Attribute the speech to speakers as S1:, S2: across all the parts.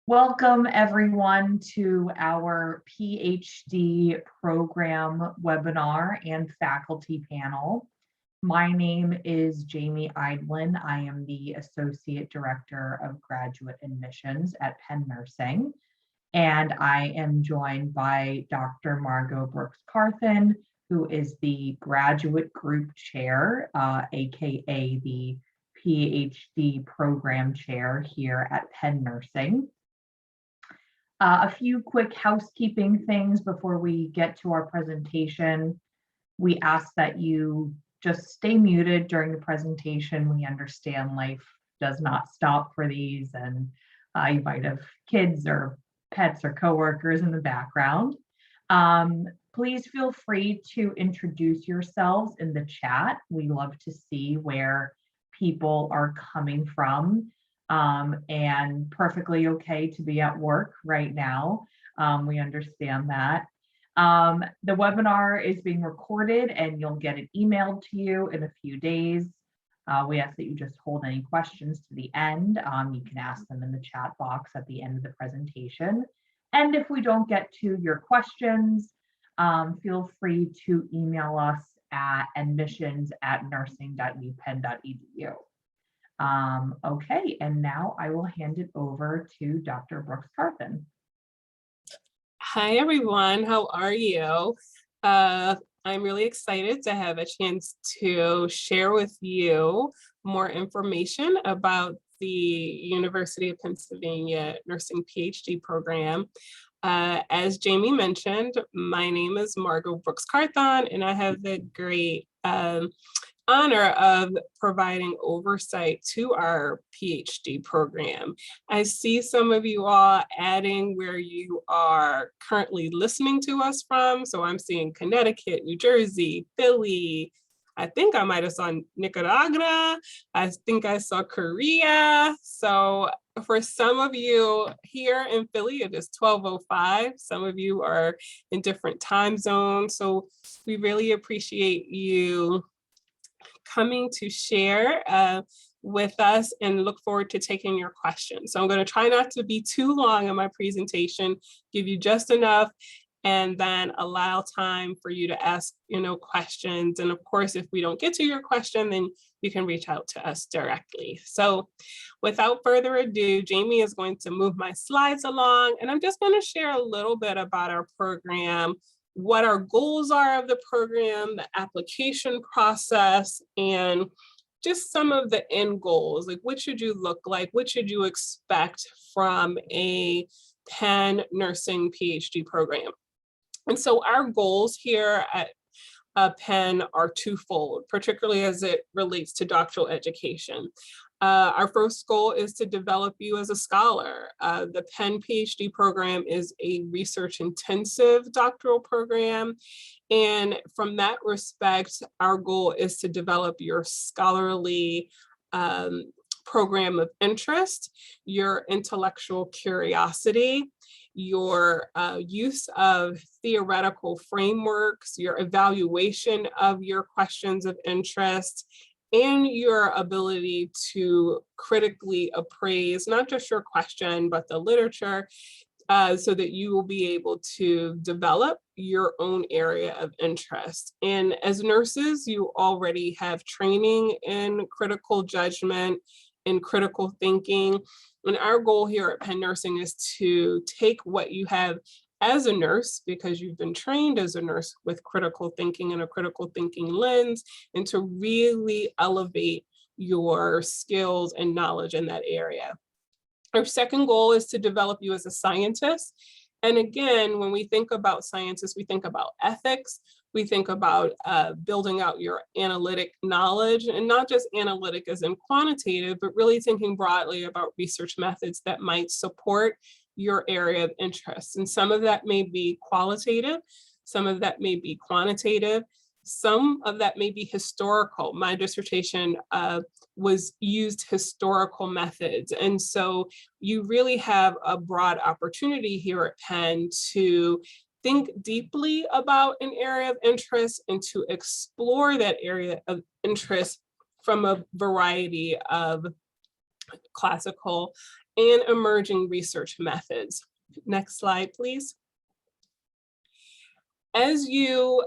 S1: Welcome everyone to our PhD program webinar and faculty panel. My name is Jamie Eidlin. I am the Associate Director of Graduate Admissions at Penn Nursing, and I am joined by Dr. Margot Brooks-Carthen, who is the Graduate Group Chair, aka the PhD Program Chair here at Penn Nursing. A few quick housekeeping things before we get to our presentation. We ask that you just stay muted during the presentation. We understand life does not stop for these, and you might have kids or pets or coworkers in the background. Please feel free to introduce yourselves in the chat. We love to see where people are coming from. And perfectly okay to be at work right now. We understand that. The webinar is being recorded and you'll get it emailed to you in a few days. We ask that you just hold any questions to the end. You can ask them in the chat box at the end of the presentation. And if we don't get to your questions, feel free to email us at admissions@nursing.upenn.edu. Okay, and now I will hand it over to Dr. Brooks-Carthen.
S2: Hi, everyone. How are you? I'm really excited to have a chance to share with you more information about the University of Pennsylvania Nursing PhD program. As Jamie mentioned, my name is Margot Brooks-Carthen, and I have the great honor of providing oversight to our PhD program. I see some of you all adding where you are currently listening to us from. So I'm seeing Connecticut, New Jersey, Philly. I think I might have saw Nicaragua. I think I saw Korea. So for some of you here in Philly, it is 12:05. Some of you are in different time zones. So we really appreciate you coming to share with us and look forward to taking your questions. So I'm going to try not to be too long in my presentation, give you just enough, and then allow time for you to ask, questions. And of course, if we don't get to your question, then you can reach out to us directly. So without further ado, Jamie is going to move my slides along, and I'm just going to share a little bit about our program, what our goals are of the program, the application process, and just some of the end goals. Like, what should you look like? What should you expect from a Penn Nursing PhD program? And so our goals here at Penn are twofold, particularly as it relates to doctoral education. Our first goal is to develop you as a scholar. The Penn PhD program is a research-intensive doctoral program. And from that respect, our goal is to develop your scholarly program of interest, your intellectual curiosity, your use of theoretical frameworks, your evaluation of your questions of interest, and your ability to critically appraise not just your question, but the literature, so that you will be able to develop your own area of interest. And as nurses, you already have training in critical judgment and critical thinking. And our goal here at Penn Nursing is to take what you have as a nurse, because you've been trained as a nurse with critical thinking and a critical thinking lens, and to really elevate your skills and knowledge in that area. Our second goal is to develop you as a scientist. And again, when we think about scientists, we think about ethics, we think about building out your analytic knowledge, and not just analytic as in quantitative, but really thinking broadly about research methods that might support your area of interest. And some of that may be qualitative, some of that may be quantitative, some of that may be historical. My dissertation was used historical methods. And so you really have a broad opportunity here at Penn to think deeply about an area of interest and to explore that area of interest from a variety of classical, and emerging research methods. Next slide, please. As you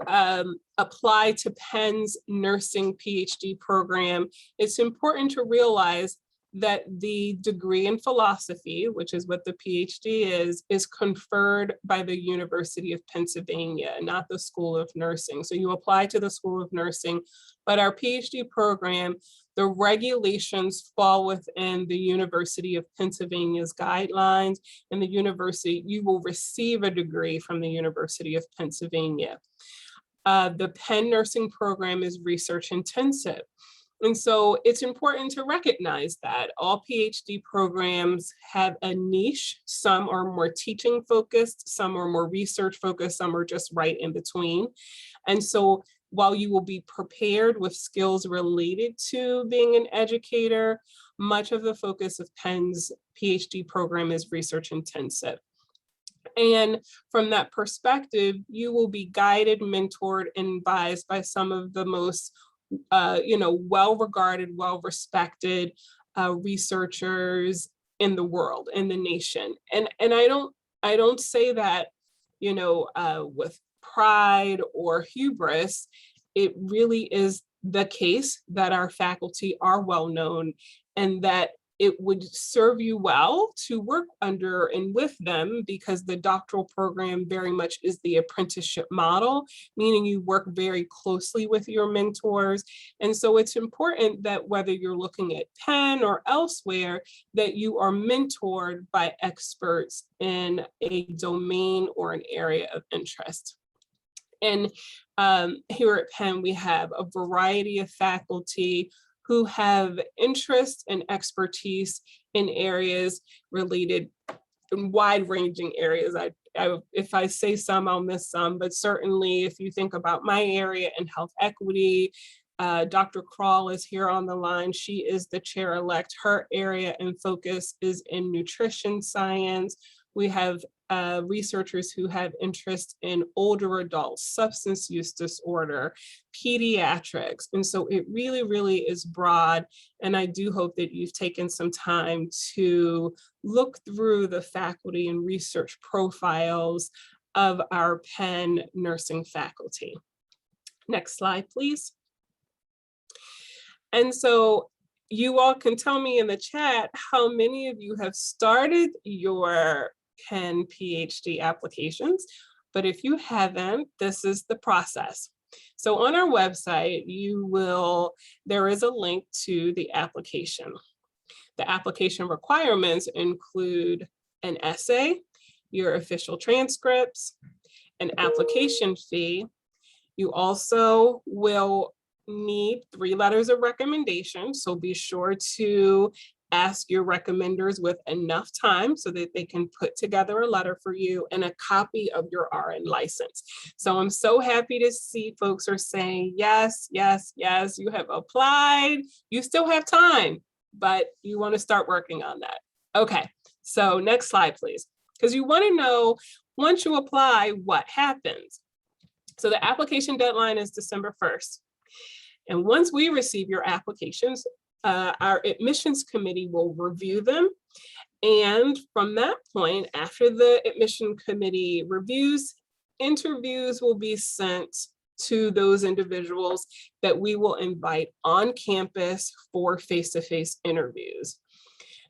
S2: apply to Penn's nursing PhD program, it's important to realize that the degree in philosophy, which is what the PhD is conferred by the University of Pennsylvania, not the School of Nursing. So you apply to the School of Nursing, but our PhD program, the regulations fall within the University of Pennsylvania's guidelines, and the university, you will receive a degree from the University of Pennsylvania. The Penn nursing program is research intensive. And so it's important to recognize that all PhD programs have a niche. Some are more teaching focused, some are more research focused, some are just right in between. And so while you will be prepared with skills related to being an educator, much of the focus of Penn's PhD program is research intensive. And from that perspective, you will be guided, mentored, and advised by some of the most well-regarded, well-respected researchers in the world, in the nation. And I don't say that, with pride or hubris. It really is the case that our faculty are well-known, and that it would serve you well to work under and with them, because the doctoral program very much is the apprenticeship model, meaning you work very closely with your mentors. And so it's important that whether you're looking at Penn or elsewhere, that you are mentored by experts in a domain or an area of interest. And here at Penn, we have a variety of faculty who have interest and expertise in areas related, in wide-ranging areas. If I say some, I'll miss some, but certainly if you think about my area in health equity, Dr. Kroll is here on the line. She is the chair-elect. Her area and focus is in nutrition science. We have researchers who have interest in older adults, substance use disorder, pediatrics. And so it really, really is broad. And I do hope that you've taken some time to look through the faculty and research profiles of our Penn nursing faculty. Next slide, please. And so you all can tell me in the chat how many of you have started your Penn PhD applications, but if you haven't, this is the process. So on our website, there is a link to the application. The application requirements include an essay, your official transcripts, an application fee. You also will need 3 letters of recommendation, so be sure to ask your recommenders with enough time so that they can put together a letter for you, and a copy of your RN license. So I'm so happy to see folks are saying, yes, yes, yes, you have applied. You still have time, but you want to start working on that. Okay, so next slide, please. Because you want to know, once you apply, what happens. So the application deadline is December 1st. And once we receive your applications, our admissions committee will review them. And from that point, after the admission committee reviews, interviews will be sent to those individuals that we will invite on campus for face-to-face interviews.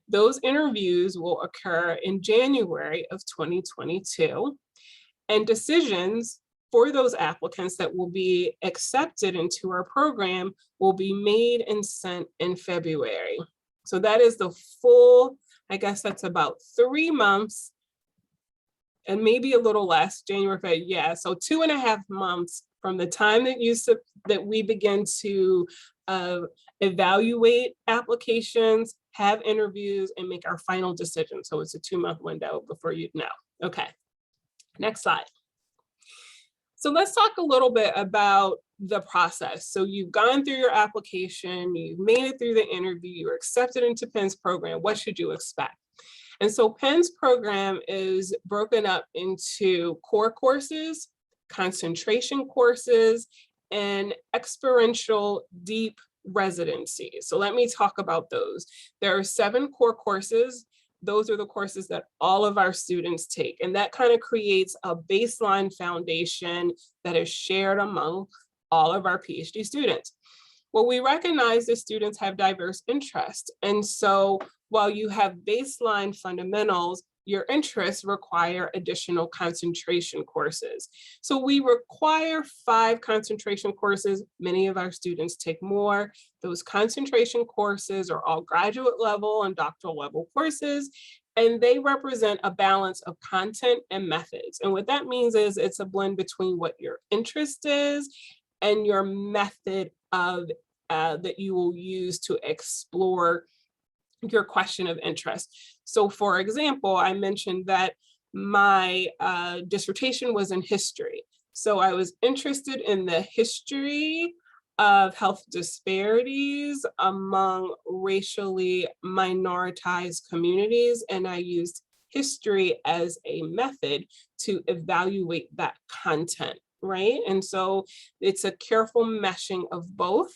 S2: Those interviews will occur in January of 2022, and decisions for those applicants that will be accepted into our program will be made and sent in February. So that is the full, I guess that's about 3 months and maybe a little less, January, February, yeah. So 2.5 months from the time that we begin to evaluate applications, have interviews, and make our final decision. So it's a 2-month window before you know. Okay, next slide. So let's talk a little bit about the process. So you've gone through your application, you've made it through the interview, you're accepted into Penn's program. What should you expect? And so Penn's program is broken up into core courses, concentration courses, and experiential deep residency. So let me talk about those. There are 7 core courses. Those are the courses that all of our students take. And that kind of creates a baseline foundation that is shared among all of our PhD students. Well, we recognize that students have diverse interests. And so while you have baseline fundamentals, your interests require additional concentration courses. So we require 5 concentration courses. Many of our students take more. Those concentration courses are all graduate level and doctoral level courses, and they represent a balance of content and methods. And what that means is it's a blend between what your interest is and your method of that you will use to explore your question of interest. So for example, I mentioned that my dissertation was in history. So I was interested in the history of health disparities among racially minoritized communities, and I used history as a method to evaluate that content, right? And so it's a careful meshing of both.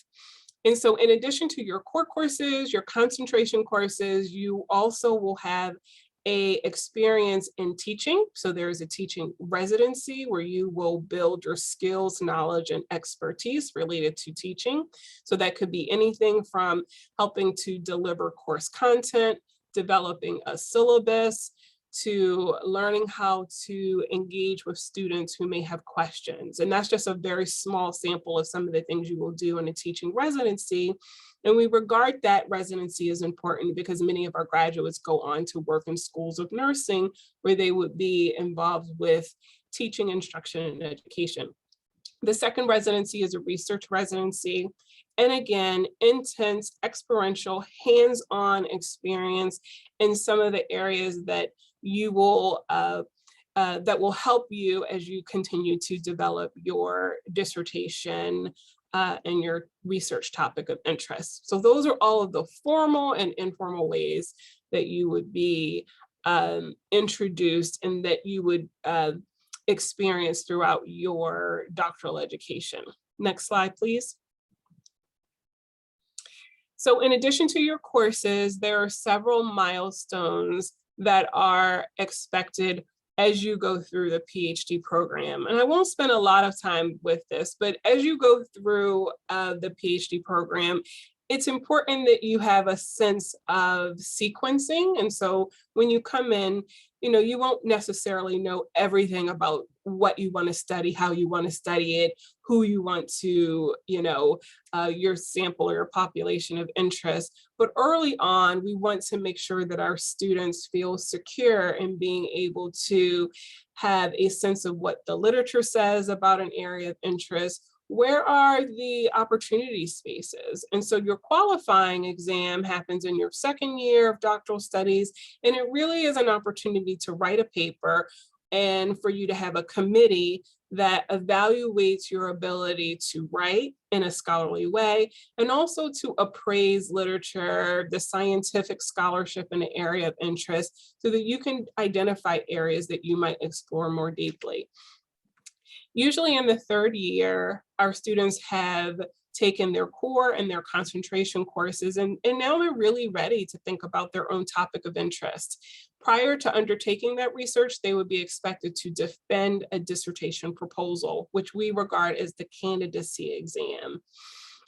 S2: And so in addition to your core courses, your concentration courses, you also will have a experience in teaching. So there is a teaching residency where you will build your skills, knowledge, and expertise related to teaching. So that could be anything from helping to deliver course content, developing a syllabus, to learning how to engage with students who may have questions. And that's just a very small sample of some of the things you will do in a teaching residency. And we regard that residency as important because many of our graduates go on to work in schools of nursing where they would be involved with teaching, instruction, and education. The second residency is a research residency. And again, intense, experiential, hands-on experience in some of the areas that you will that will help you as you continue to develop your dissertation and your research topic of interest. So those are all of the formal and informal ways that you would be introduced and that you would experience throughout your doctoral education. Next slide, please. So in addition to your courses, there are several milestones that are expected as you go through the PhD program. And I won't spend a lot of time with this, but as you go through the PhD program, it's important that you have a sense of sequencing. And so when you come in, you won't necessarily know everything about what you want to study, how you want to study it, who you want to, your sample or your population of interest. But early on, we want to make sure that our students feel secure in being able to have a sense of what the literature says about an area of interest. Where are the opportunity spaces? And so your qualifying exam happens in your second year of doctoral studies, and it really is an opportunity to write a paper and for you to have a committee that evaluates your ability to write in a scholarly way, and also to appraise literature, the scientific scholarship in an area of interest, so that you can identify areas that you might explore more deeply. Usually in the third year, our students have taken their core and their concentration courses, and now they're really ready to think about their own topic of interest. Prior to undertaking that research, they would be expected to defend a dissertation proposal, which we regard as the candidacy exam.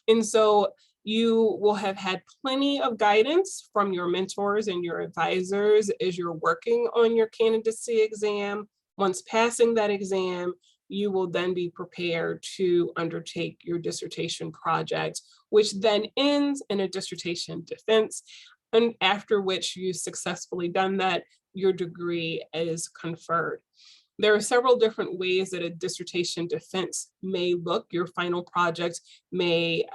S2: And so you will have had plenty of guidance from your mentors and your advisors as you're working on your candidacy exam. Once passing that exam, you will then be prepared to undertake your dissertation project, which then ends in a dissertation defense, and after which you've successfully done that, your degree is conferred. There are several different ways that a dissertation defense may look. Your final project may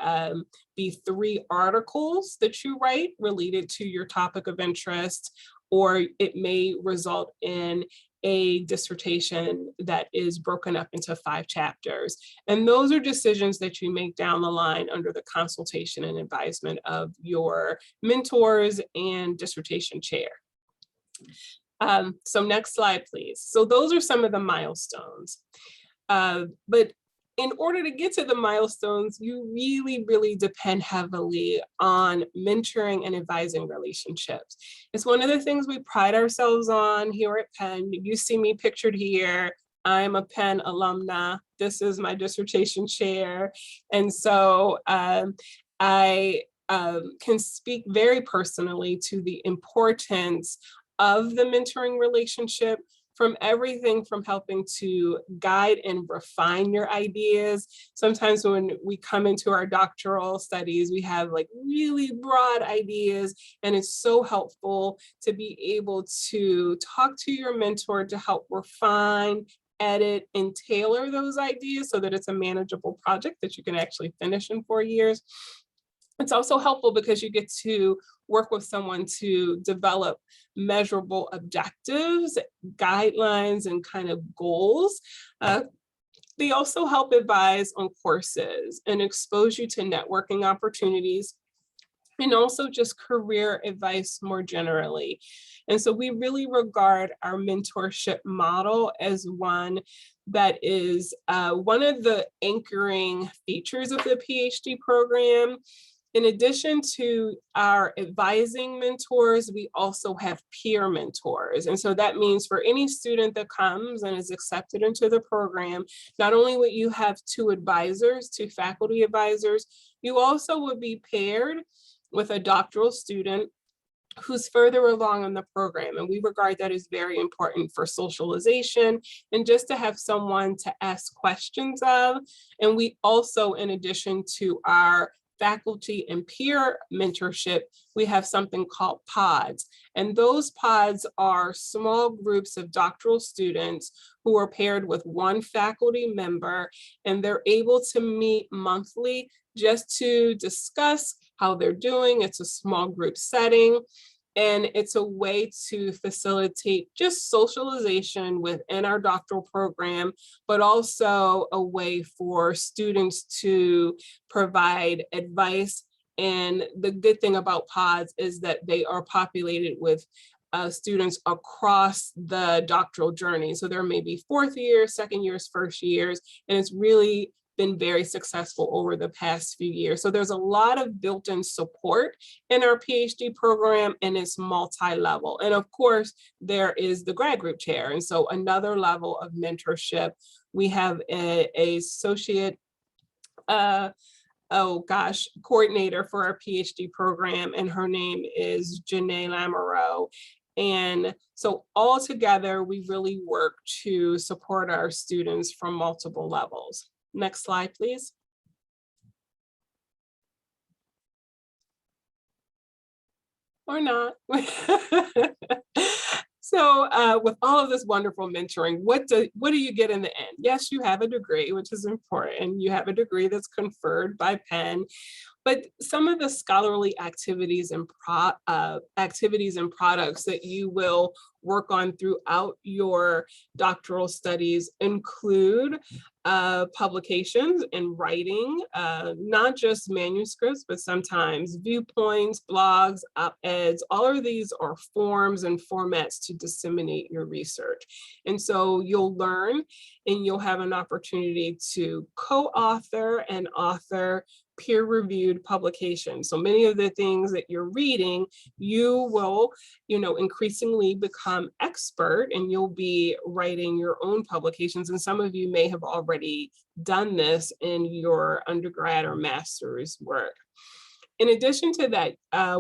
S2: be 3 articles that you write related to your topic of interest, or it may result in a dissertation that is broken up into 5 chapters. And those are decisions that you make down the line under the consultation and advisement of your mentors and dissertation chair. So next slide, please. So those are some of the milestones. But in order to get to the milestones, you really, really depend heavily on mentoring and advising relationships. It's one of the things we pride ourselves on here at Penn. You see me pictured here. I'm a Penn alumna. This is my dissertation chair. And so I can speak very personally to the importance of the mentoring relationship, from everything from helping to guide and refine your ideas. Sometimes when we come into our doctoral studies, we have like really broad ideas, and it's so helpful to be able to talk to your mentor to help refine, edit, and tailor those ideas so that it's a manageable project that you can actually finish in 4 years. It's also helpful because you get to work with someone to develop measurable objectives, guidelines, and kind of goals. They also help advise on courses and expose you to networking opportunities, and also just career advice more generally. And so we really regard our mentorship model as one that is one of the anchoring features of the PhD program. In addition to our advising mentors, we also have peer mentors. And so that means for any student that comes and is accepted into the program, not only would you have 2 advisors, 2 faculty advisors, you also would be paired with a doctoral student who's further along in the program. And we regard that as very important for socialization and just to have someone to ask questions of. And we also, in addition to our faculty and peer mentorship, we have something called pods. And those pods are small groups of doctoral students who are paired with 1 faculty member, and they're able to meet monthly just to discuss how they're doing. It's a small group setting. And it's a way to facilitate just socialization within our doctoral program, but also a way for students to provide advice. And the good thing about pods is that they are populated with students across the doctoral journey. So there may be 4th years, 2nd years, 1st years, and it's really been very successful over the past few years. So there's a lot of built-in support in our PhD program, and it's multi-level. And of course, there is the grad group chair. And so another level of mentorship, we have an associate coordinator for our PhD program, and her name is Janae Lamoureux. And so all together, we really work to support our students from multiple levels. Next slide, please. Or not. So with all of this wonderful mentoring, what do you get in the end? Yes, you have a degree, which is important. You have a degree that's conferred by Penn. But some of the scholarly activities and products that you will work on throughout your doctoral studies include publications and writing, not just manuscripts, but sometimes viewpoints, blogs, op-eds. All of these are forms and formats to disseminate your research. And so you'll learn, and you'll have an opportunity to co-author and author peer-reviewed publications. So many of the things that you're reading, you will, increasingly become expert, and you'll be writing your own publications. And some of you may have already done this in your undergrad or master's work. In addition to that,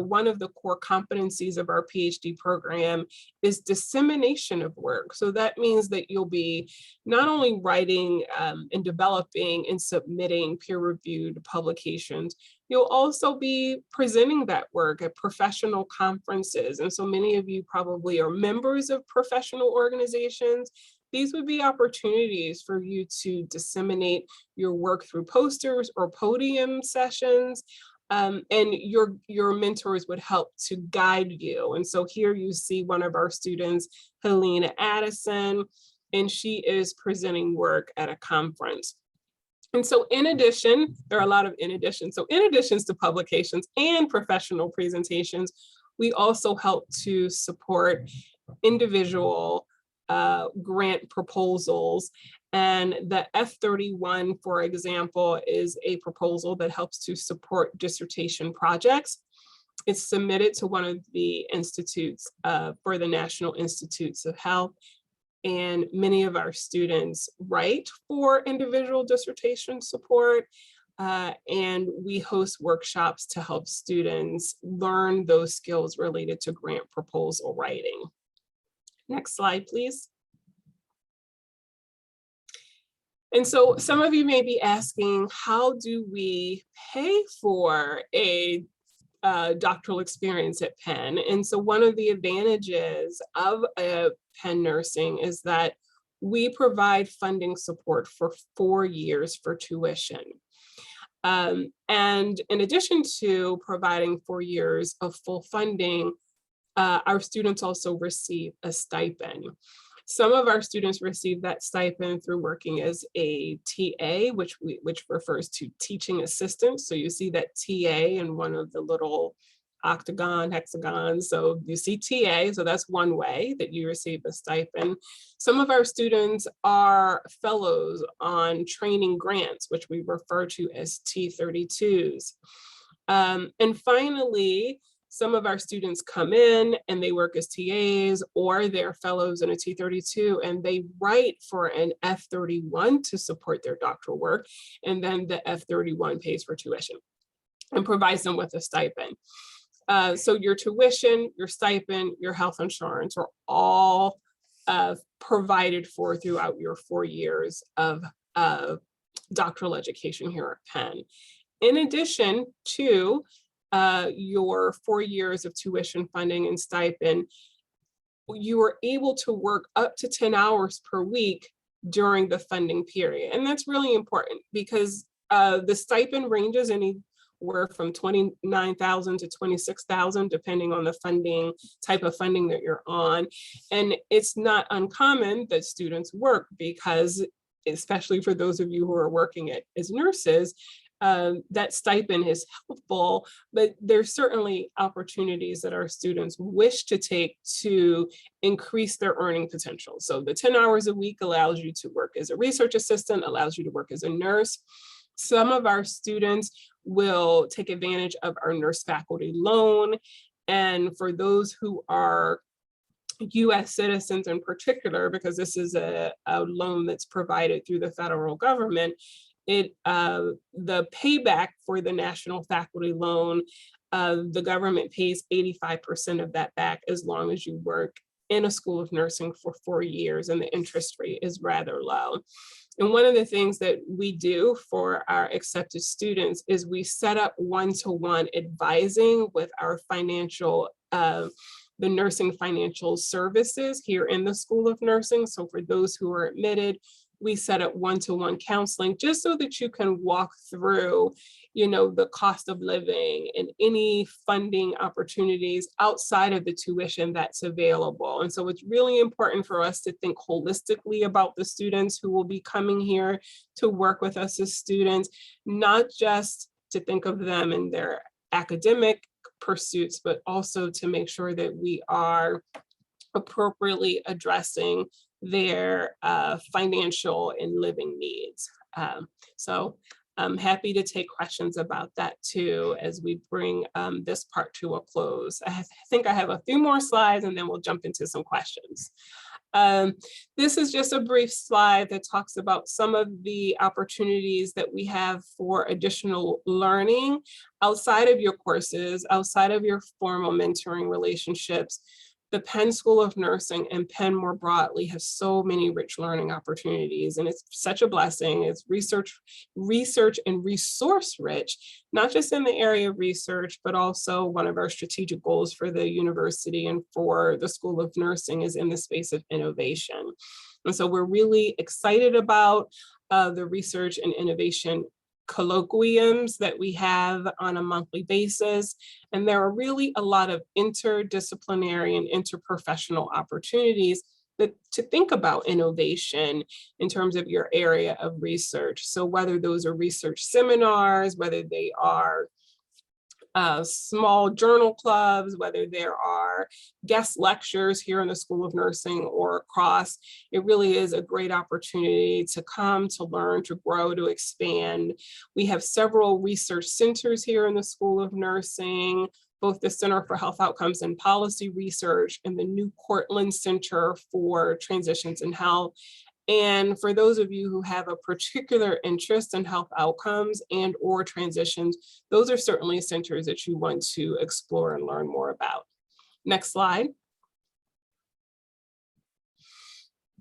S2: one of the core competencies of our PhD program is dissemination of work. So that means that you'll be not only writing and developing and submitting peer-reviewed publications, you'll also be presenting that work at professional conferences. And so many of you probably are members of professional organizations. These would be opportunities for you to disseminate your work through posters or podium sessions. And your mentors would help to guide you. And so here you see one of our students, Helena Addison, and she is presenting work at a conference. And so in addition, there are a lot of in addition. So in addition to publications and professional presentations, we also help to support individual grant proposals. And the F31, for example, is a proposal that helps to support dissertation projects. It's submitted to one of the institutes for the National Institutes of Health. And many of our students write for individual dissertation support. And we host workshops to help students learn those skills related to grant proposal writing. Next slide, please. And so some of you may be asking, how do we pay for a doctoral experience at Penn? And so one of the advantages of Penn Nursing is that we provide funding support for 4 years for tuition. And in addition to providing 4 years of full funding, our students also receive a stipend. Some of our students receive that stipend through working as a TA, which refers to teaching assistant. So you see that TA in one of the little hexagons. So you see TA, so that's one way that you receive a stipend. Some of our students are fellows on training grants, which we refer to as T32s. And finally, some of our students come in and they work as TAs, or they're fellows in a T32, and they write for an F31 to support their doctoral work. And then the F31 pays for tuition and provides them with a stipend. So your tuition, your stipend, your health insurance are all provided for throughout your 4 years of doctoral education here at Penn. In addition to your 4 years of tuition funding and stipend, you are able to work up to 10 hours per week during the funding period. And that's really important because the stipend ranges anywhere from $29,000 to $26,000, depending on the funding, type of funding that you're on. And it's not uncommon that students work because, especially for those of you who are working as nurses, that stipend is helpful, but there's certainly opportunities that our students wish to take to increase their earning potential. So the 10 hours a week allows you to work as a research assistant, allows you to work as a nurse. Some of our students will take advantage of our nurse faculty loan. And for those who are US citizens in particular, because this is a loan that's provided through the federal government, the payback for the national faculty loan, the government pays 85% of that back as long as you work in a school of nursing for 4 years, and the interest rate is rather low. And one of the things that we do for our accepted students is we set up one-to-one advising with our the nursing financial services here in the School of Nursing. So for those who are admitted, we set up one-to-one counseling just so that you can walk through, the cost of living and any funding opportunities outside of the tuition that's available. And so it's really important for us to think holistically about the students who will be coming here to work with us as students, not just to think of them in their academic pursuits, but also to make sure that we are appropriately addressing their financial and living needs. So I'm happy to take questions about that too, as we bring this part to a close. I think I have a few more slides and then we'll jump into some questions. This is just a brief slide that talks about some of the opportunities that we have for additional learning outside of your courses, outside of your formal mentoring relationships. The Penn School of Nursing and Penn more broadly have so many rich learning opportunities, and it's such a blessing. It's research and resource rich, not just in the area of research, but also one of our strategic goals for the university and for the School of Nursing is in the space of innovation. And so we're really excited about the research and innovation colloquiums that we have on a monthly basis. And there are really a lot of interdisciplinary and interprofessional opportunities to think about innovation in terms of your area of research. So whether those are research seminars, whether they are small journal clubs, whether there are guest lectures here in the School of Nursing or across. It really is a great opportunity to come, to learn, to grow, to expand. We have several research centers here in the School of Nursing, both the Center for Health Outcomes and Policy Research and the New Cortland Center for Transitions in Health. And for those of you who have a particular interest in health outcomes and or transitions, those are certainly centers that you want to explore and learn more about. Next slide.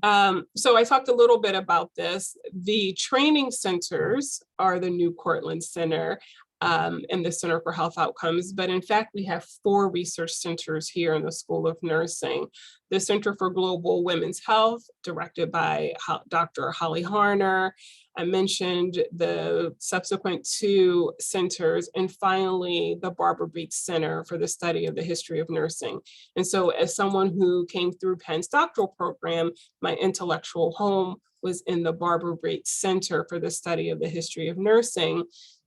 S2: So I talked a little bit about this. The training centers are the New Cortland Center and the Center for Health Outcomes, but in fact, we have 4 research centers here in the School of Nursing. The Center for Global Women's Health, directed by Dr. Holly Harner. I mentioned the subsequent 2 centers, and finally, the Barbara Breach Center for the Study of the History of Nursing. And so as someone who came through Penn's doctoral program, my intellectual home was in the Barbara Breach Center for the Study of the History of Nursing.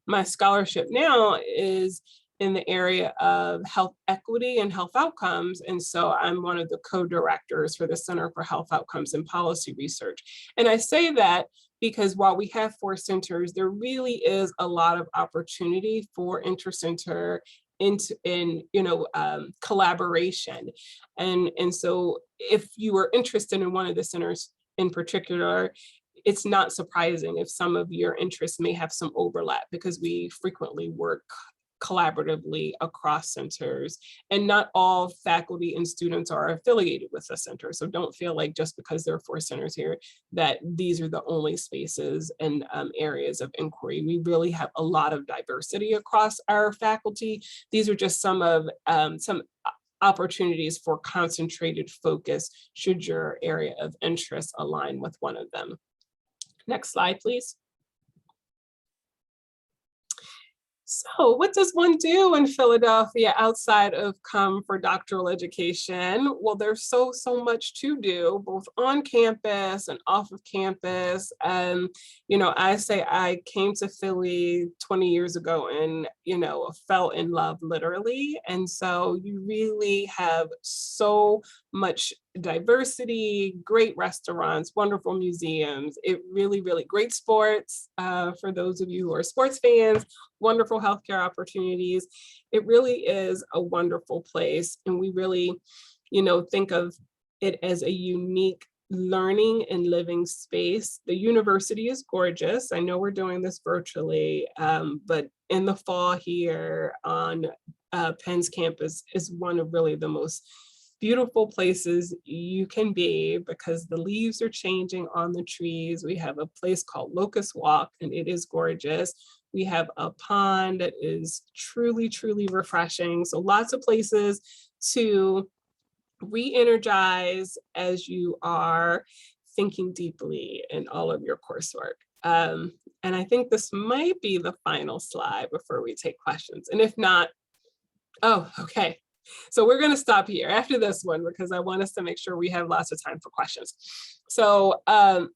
S2: My scholarship now is in the area of health equity and health outcomes. And so I'm one of the co-directors for the Center for Health Outcomes and Policy Research. And I say that because while we have 4 centers, there really is a lot of opportunity for intercenter collaboration. And so if you are interested in one of the centers in particular, it's not surprising if some of your interests may have some overlap, because we frequently work collaboratively across centers, and not all faculty and students are affiliated with the center. So don't feel like just because there are 4 centers here that these are the only spaces and areas of inquiry. We really have a lot of diversity across our faculty. These are just some opportunities for concentrated focus should your area of interest align with one of them. Next slide, please. So what does one do in Philadelphia outside of come for doctoral education? Well, there's so much to do, both on campus and off of campus. I say I came to Philly 20 years ago and, fell in love literally. And so you really have so much diversity, great restaurants, wonderful museums. It really great sports for those of you who are sports fans, wonderful healthcare opportunities. It really is a wonderful place. And we really, think of it as a unique learning and living space. The university is gorgeous. I know we're doing this virtually, but in the fall here on Penn's campus is one of really the most beautiful places you can be, because the leaves are changing on the trees. We have a place called Locust Walk, and it is gorgeous. We have a pond that is truly refreshing. So lots of places to re-energize as you are thinking deeply in all of your coursework. And I think this might be the final slide before we take questions. And if not, oh, okay. So we're going to stop here after this one, because I want us to make sure we have lots of time for questions. So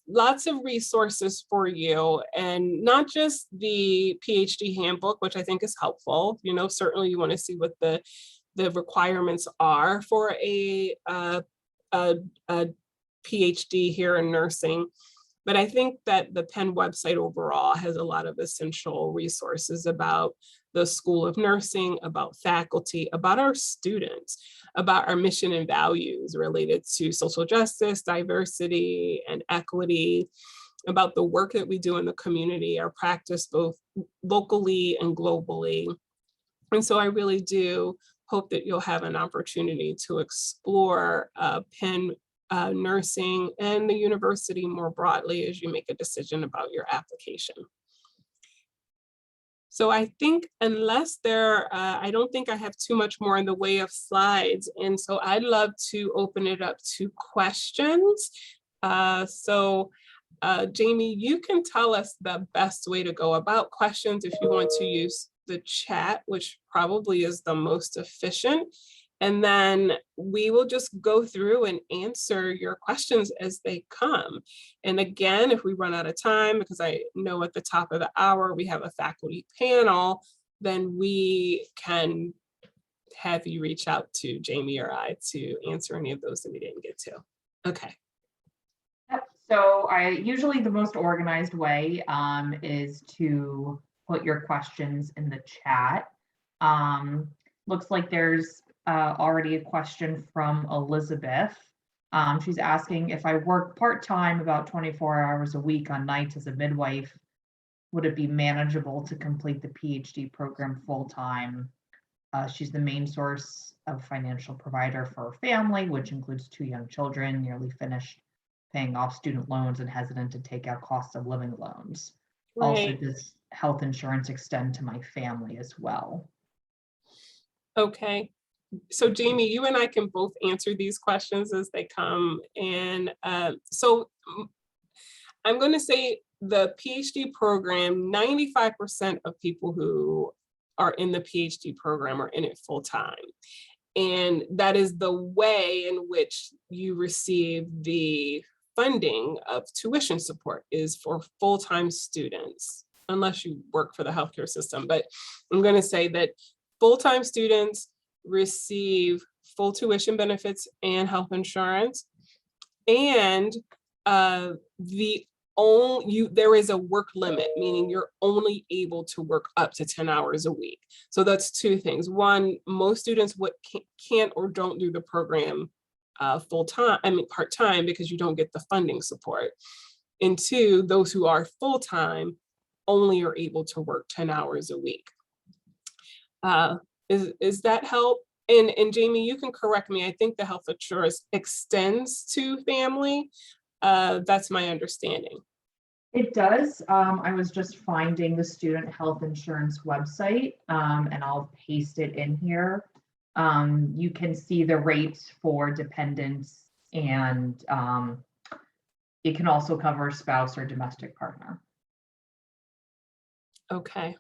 S2: lots of resources for you, and not just the PhD handbook, which I think is helpful. Certainly you want to see what the requirements are for a PhD here in nursing. But I think that the Penn website overall has a lot of essential resources about the School of Nursing, about faculty, about our students, about our mission and values related to social justice, diversity, and equity, about the work that we do in the community, our practice both locally and globally. And so I really do hope that you'll have an opportunity to explore Penn nursing and the university more broadly as you make a decision about your application. So I think unless I don't think I have too much more in the way of slides. And so I'd love to open it up to questions. Jamie, you can tell us the best way to go about questions if you want to use the chat, which probably is the most efficient. And then we will just go through and answer your questions as they come. And again, if we run out of time, because I know at the top of the hour, we have a faculty panel, then we can have you reach out to Jamie or I to answer any of those that we didn't get to. Okay.
S1: Yep. So usually the most organized way is to put your questions in the chat. Looks like there's already a question from Elizabeth. She's asking, if I work part-time about 24 hours a week on nights as a midwife, would it be manageable to complete the PhD program full-time? She's the main source of financial provider for her family, which includes 2 young children, nearly finished paying off student loans and hesitant to take out cost of living loans. Also,
S2: Right.
S1: does health insurance extend to my family as well?
S2: Okay. So Jamie, you and I can both answer these questions as they come. And so I'm going to say the PhD program, 95% of people who are in the PhD program are in it full time. And that is the way in which you receive the funding of tuition support, is for full-time students, unless you work for the healthcare system. But I'm going to say that full-time students receive full tuition benefits and health insurance. And there is a work limit, meaning you're only able to work up to 10 hours a week. So that's 2 things. One, most students can't or don't do the program part-time, because you don't get the funding support. And 2, those who are full-time only are able to work 10 hours a week. Is that help? And Jamie, you can correct me. I think the health insurance extends to family. That's my understanding.
S1: It does. I was just finding the student health insurance website, and I'll paste it in here. You can see the rates for dependents, and it can also cover spouse or domestic partner.
S2: Okay.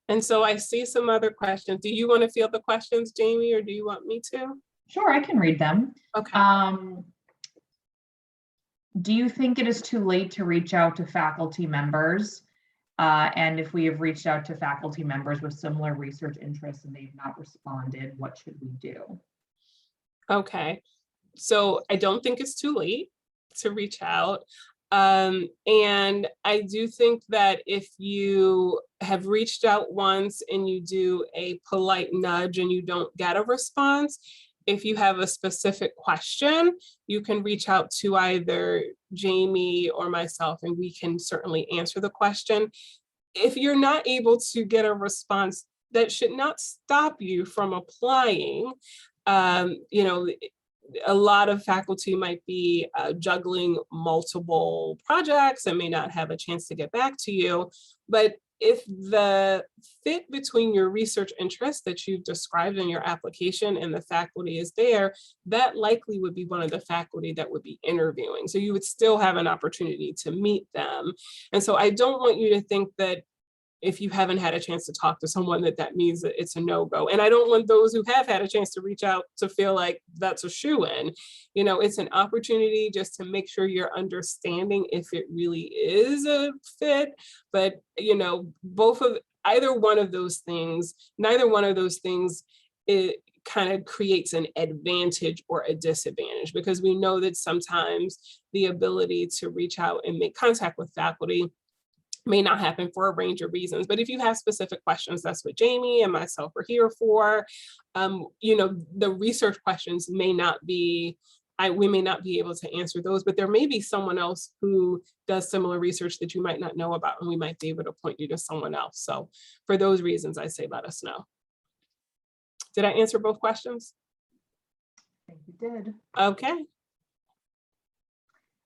S2: And so I see some other questions. Do you want to field the questions, Jamie, or do you want me to?
S1: Sure, I can read them.
S2: Okay.
S1: Do you think it is too late to reach out to faculty members? And if we have reached out to faculty members with similar research interests and they've not responded, what should we do?
S2: Okay. So I don't think it's too late to reach out. And I do think that if you have reached out once and you do a polite nudge and you don't get a response, if you have a specific question, you can reach out to either Jamie or myself, and we can certainly answer the question. If you're not able to get a response, that should not stop you from applying. You know, a lot of faculty might be juggling multiple projects and may not have a chance to get back to you. But if the fit between your research interests that you've described in your application and the faculty is there, that likely would be one of the faculty that would be interviewing. So you would still have an opportunity to meet them. And so I don't want you to think that if you haven't had a chance to talk to someone, that means that it's a no-go. And I don't want those who have had a chance to reach out to feel like that's a shoo-in. You know, it's an opportunity just to make sure you're understanding if it really is a fit. But, you know, either one of those things, neither one of those things, it kind of creates an advantage or a disadvantage, because we know that sometimes the ability to reach out and make contact with faculty may not happen for a range of reasons. But if you have specific questions, that's what Jamie and myself are here for. You know, the research questions may not be, we may not be able to answer those, but there may be someone else who does similar research that you might not know about, and we might be able to point you to someone else. So for those reasons, I say let us know. Did I answer both questions?
S1: I think you did.
S2: Okay.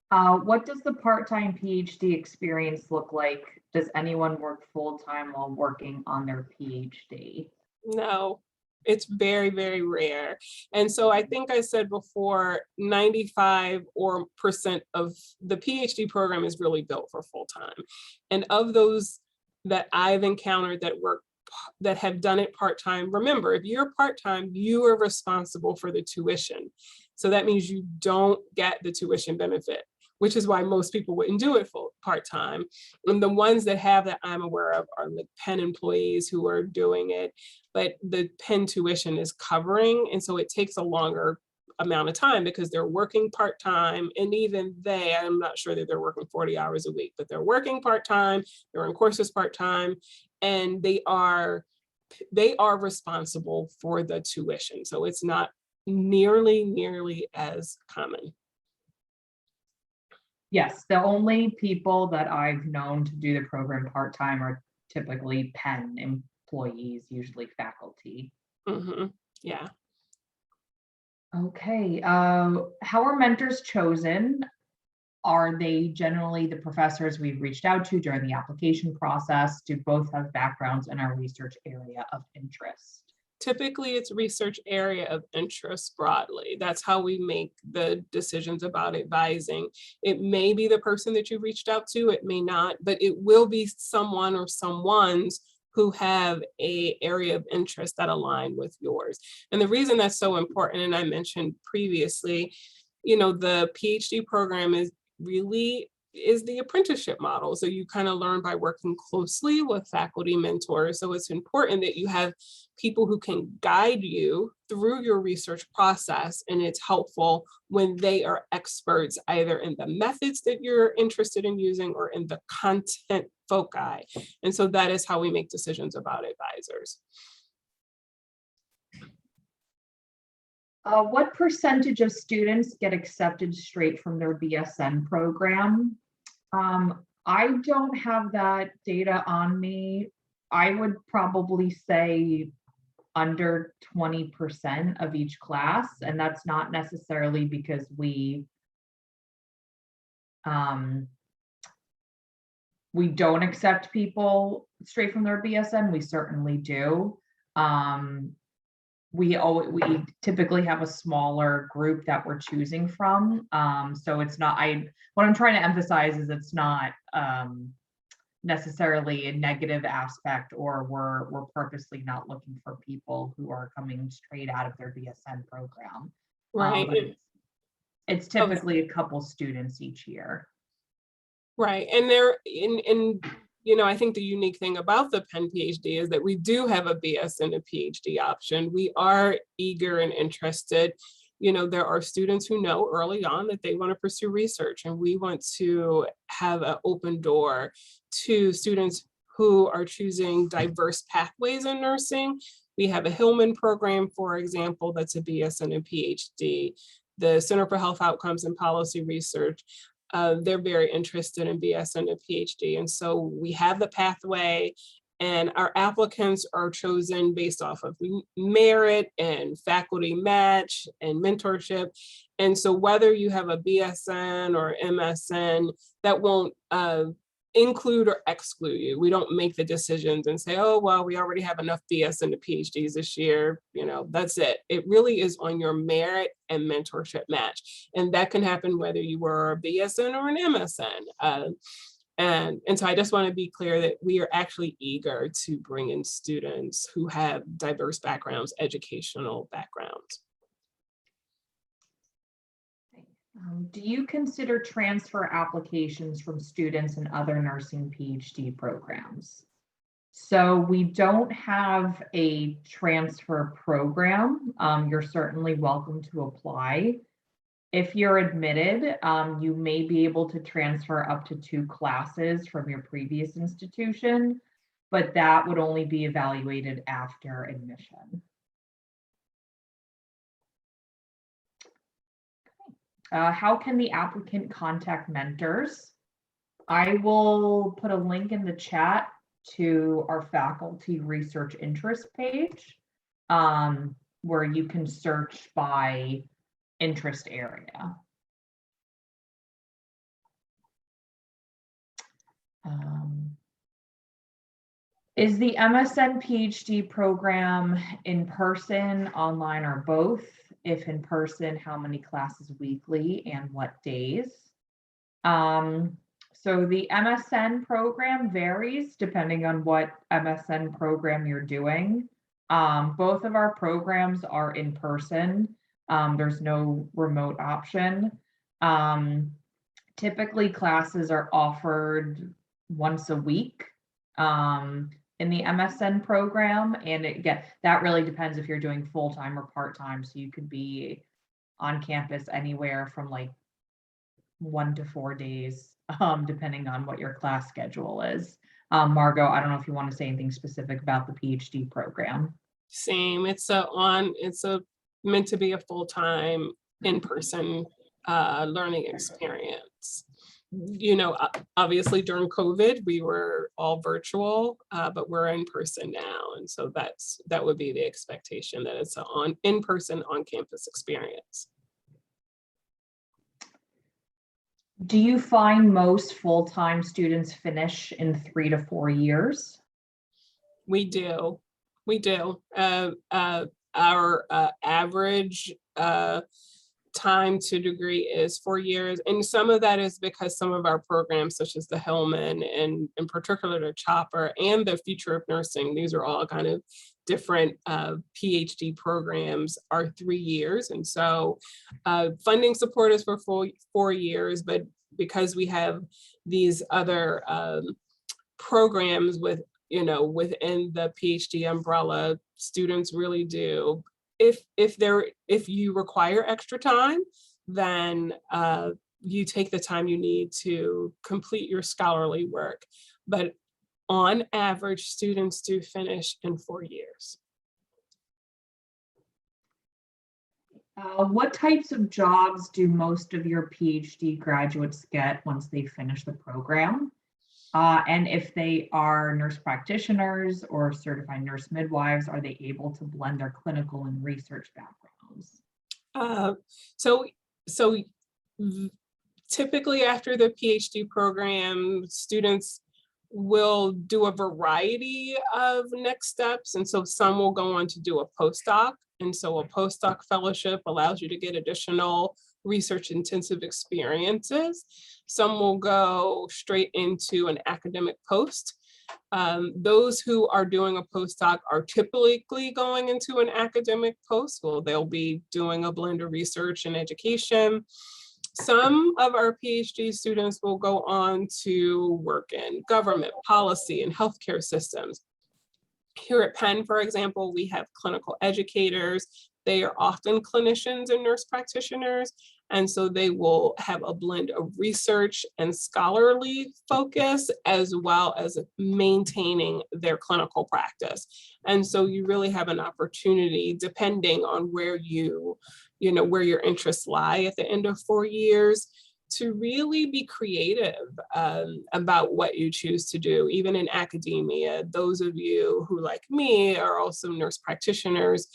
S1: What does the part-time PhD experience look like? Does anyone work full-time while working on their PhD?
S2: No, it's very, very rare. And so I think I said before, 95% of the PhD program is really built for full-time. And of those that I've encountered that have done it part-time, remember, if you're part-time, you are responsible for the tuition. So that means you don't get the tuition benefit. which is why most people wouldn't do it full part-time. And the ones that have that I'm aware of are like Penn employees who are doing it, but the Penn tuition is covering, and so it takes a longer amount of time because they're working part-time, and even I'm not sure that they're working 40 hours a week, but they're working part-time, they're in courses part-time, and they are responsible for the tuition. So it's not nearly as common.
S1: Yes, the only people that I've known to do the program part-time are typically Penn employees, usually faculty.
S2: Yeah.
S1: Okay, how are mentors chosen? Are they generally the professors we've reached out to during the application process? Do both have backgrounds in our research area of interest?
S2: Typically, it's research area of interest broadly. That's how we make the decisions about advising. It may be the person that you reached out to, it may not, but it will be someone or someone's who have a area of interest that align with yours. And the reason that's so important, and I mentioned previously, the PhD program is the apprenticeship model. So you kind of learn by working closely with faculty mentors. So it's important that you have people who can guide you through your research process. And it's helpful when they are experts either in the methods that you're interested in using or in the content foci. And so that is how we make decisions about advisors.
S1: What percentage of students get accepted straight from their BSN program? I don't have that data on me. I would probably say under 20% of each class, and that's not necessarily because we don't accept people straight from their BSN. We certainly do. We typically have a smaller group that we're choosing from. So it's not, what I'm trying to emphasize is it's not necessarily a negative aspect, or we're purposely not looking for people who are coming straight out of their BSN program.
S2: Right.
S1: It's typically a couple students each year.
S2: Right. And I think the unique thing about the Penn PhD is that we do have a BS and a PhD option. We are eager and interested. There are students who know early on that they want to pursue research, and we want to have an open door to students who are choosing diverse pathways in nursing. We have a Hillman program, for example, that's a BS and a PhD. The Center for Health Outcomes and Policy Research, they're very interested in BS and a PhD. And so we have the pathway, and our applicants are chosen based off of merit and faculty match and mentorship. And so whether you have a BSN or MSN, that won't include or exclude you. We don't make the decisions and say, oh, well, we already have enough BS and the PhDs this year. That's it. It really is on your merit and mentorship match. And that can happen whether you were a BSN or an MSN. And so I just want to be clear that we are actually eager to bring in students who have diverse backgrounds, educational backgrounds.
S1: Do you consider transfer applications from students in other nursing PhD programs? So we don't have a transfer program. You're certainly welcome to apply. If you're admitted, you may be able to transfer up to 2 classes from your previous institution, but that would only be evaluated after admission. How can the applicant contact mentors? I will put a link in the chat to our faculty research interest page, where you can search by interest area. Is the MSN PhD program in person, online, or both? If in person, how many classes weekly and what days? So the MSN program varies depending on what MSN program you're doing. Both of our programs are in person. There's no remote option. Typically, classes are offered once a week in the MSN program, and that really depends if you're doing full-time or part-time. So you could be on campus anywhere from like 1 to 4 days, depending on what your class schedule is. Margot, I don't know if you want to say anything specific about the PhD program.
S2: Same. It's meant to be a full-time in-person learning experience. Obviously during COVID, we were all virtual, but we're in person now. And so that would be the expectation, that it's an in-person on-campus experience.
S1: Do you find most full-time students finish in 3 to 4 years?
S2: We do. Our average time to degree is 4 years. And some of that is because some of our programs, such as the Hillman and in particular the Chopper and the Future of Nursing, these are all kind of different PhD programs, are 3 years. And so funding support is for 4 years, but because we have these other programs within the PhD umbrella, students really do. If you require extra time, then you take the time you need to complete your scholarly work. But on average, students do finish in 4 years.
S1: What types of jobs do most of your PhD graduates get once they finish the program? And if they are nurse practitioners or certified nurse midwives, are they able to blend their clinical and research backgrounds?
S2: So typically after the PhD program, students will do a variety of next steps. And so some will go on to do a postdoc. And so a postdoc fellowship allows you to get additional research intensive experiences. Some will go straight into an academic post. Those who are doing a postdoc are typically going into an academic post. Well, they'll be doing a blend of research and education. Some of our PhD students will go on to work in government policy and healthcare systems. Here at Penn, for example, we have clinical educators. They are often clinicians and nurse practitioners. And so they will have a blend of research and scholarly focus, as well as maintaining their clinical practice. And so you really have an opportunity, depending on where where your interests lie at the end of 4 years, to really be creative about what you choose to do. Even in academia, those of you who, like me, are also nurse practitioners,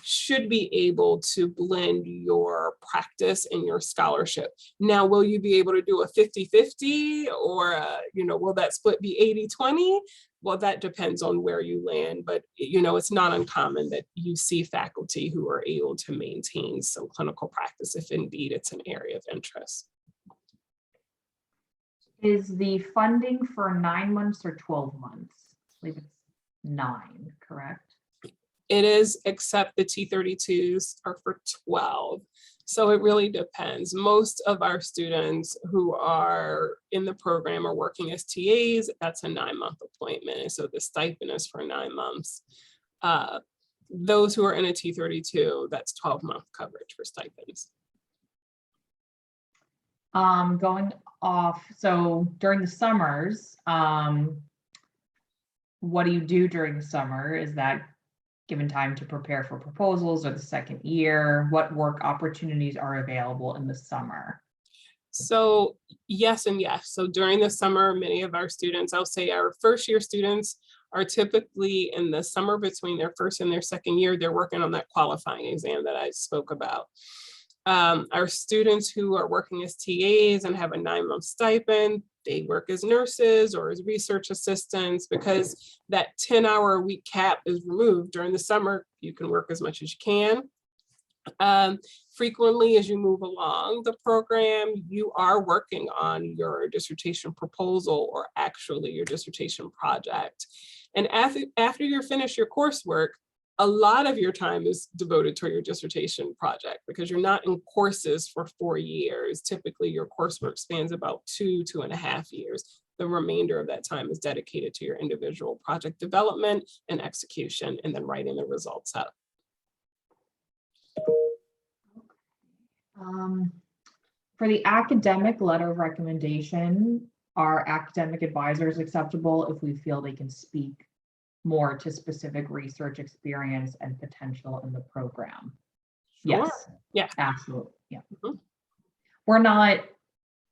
S2: should be able to blend your practice and your scholarship. Now, will you be able to do a 50-50 or, will that split be 80-20? Well, that depends on where you land, but it's not uncommon that you see faculty who are able to maintain some clinical practice if indeed it's an area of interest.
S1: Is the funding for 9 months or 12 months? I believe it's 9, correct?
S2: It is, except the T32s are for 12. So it really depends. Most of our students who are in the program are working as TAs. That's a 9-month appointment. And so the stipend is for 9 months. Those who are in a T32, that's 12-month coverage for stipends.
S1: Going off, so during the summers, what do you do during the summer? Is that given time to prepare for proposals or the second year? What work opportunities are available in the summer?
S2: So yes and yes. So during the summer, many of our students, I'll say our first year students, are typically in the summer between their first and their second year, they're working on that qualifying exam that I spoke about. Our students who are working as TAs and have a 9-month stipend, they work as nurses or as research assistants. Because that 10-hour-a-week cap is removed during the summer, you can work as much as you can. Frequently, as you move along the program, you are working on your dissertation proposal or actually your dissertation project. And after you finish your coursework, a lot of your time is devoted to your dissertation project because you're not in courses for 4 years. Typically, your coursework spans about 2.5 years. The remainder of that time is dedicated to your individual project development and execution, and then writing the results up.
S1: For the academic letter of recommendation, are academic advisors acceptable if we feel they can speak more to specific research experience and potential in the program?
S2: Sure.
S1: Yes.
S2: Yeah.
S1: Absolutely. Yeah.
S2: Mhm.
S1: We're not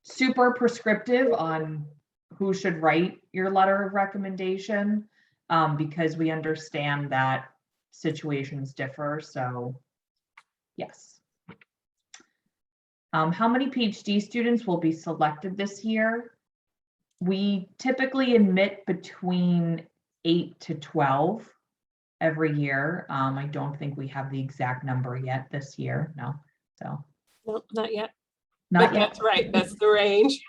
S1: super prescriptive on who should write your letter of recommendation, because we understand that situations differ. So yes. How many PhD students will be selected this year? We typically admit between 8 to 12 every year. I don't think we have the exact number yet this year. No. So
S2: No, not yet.
S1: not
S2: But
S1: yet.
S2: that's right. That's the range.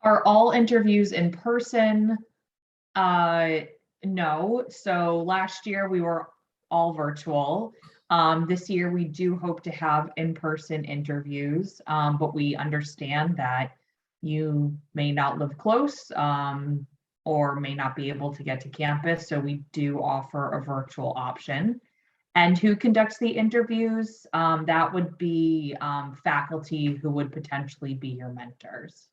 S1: Are all interviews in person? No. So last year we were all virtual. This year we do hope to have in-person interviews, but we understand that you may not live close, or may not be able to get to campus. So we do offer a virtual option. And who conducts the interviews? That would be faculty who would potentially be your mentors.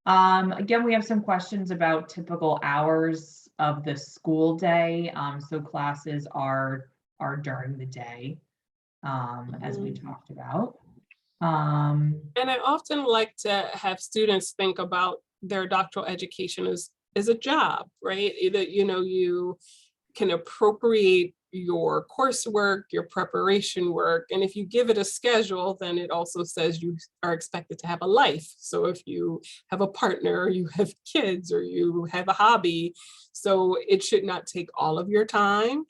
S1: Again, we have some questions about typical hours of the school day. So classes are during the day, as we talked about.
S2: And I often like to have students think about their doctoral education as a job, right? Either, you can appropriate your coursework, your preparation work, and if you give it a schedule, then it also says you are expected to have a life. So if you have a partner, you have kids, or you have a hobby, so it should not take all of your time.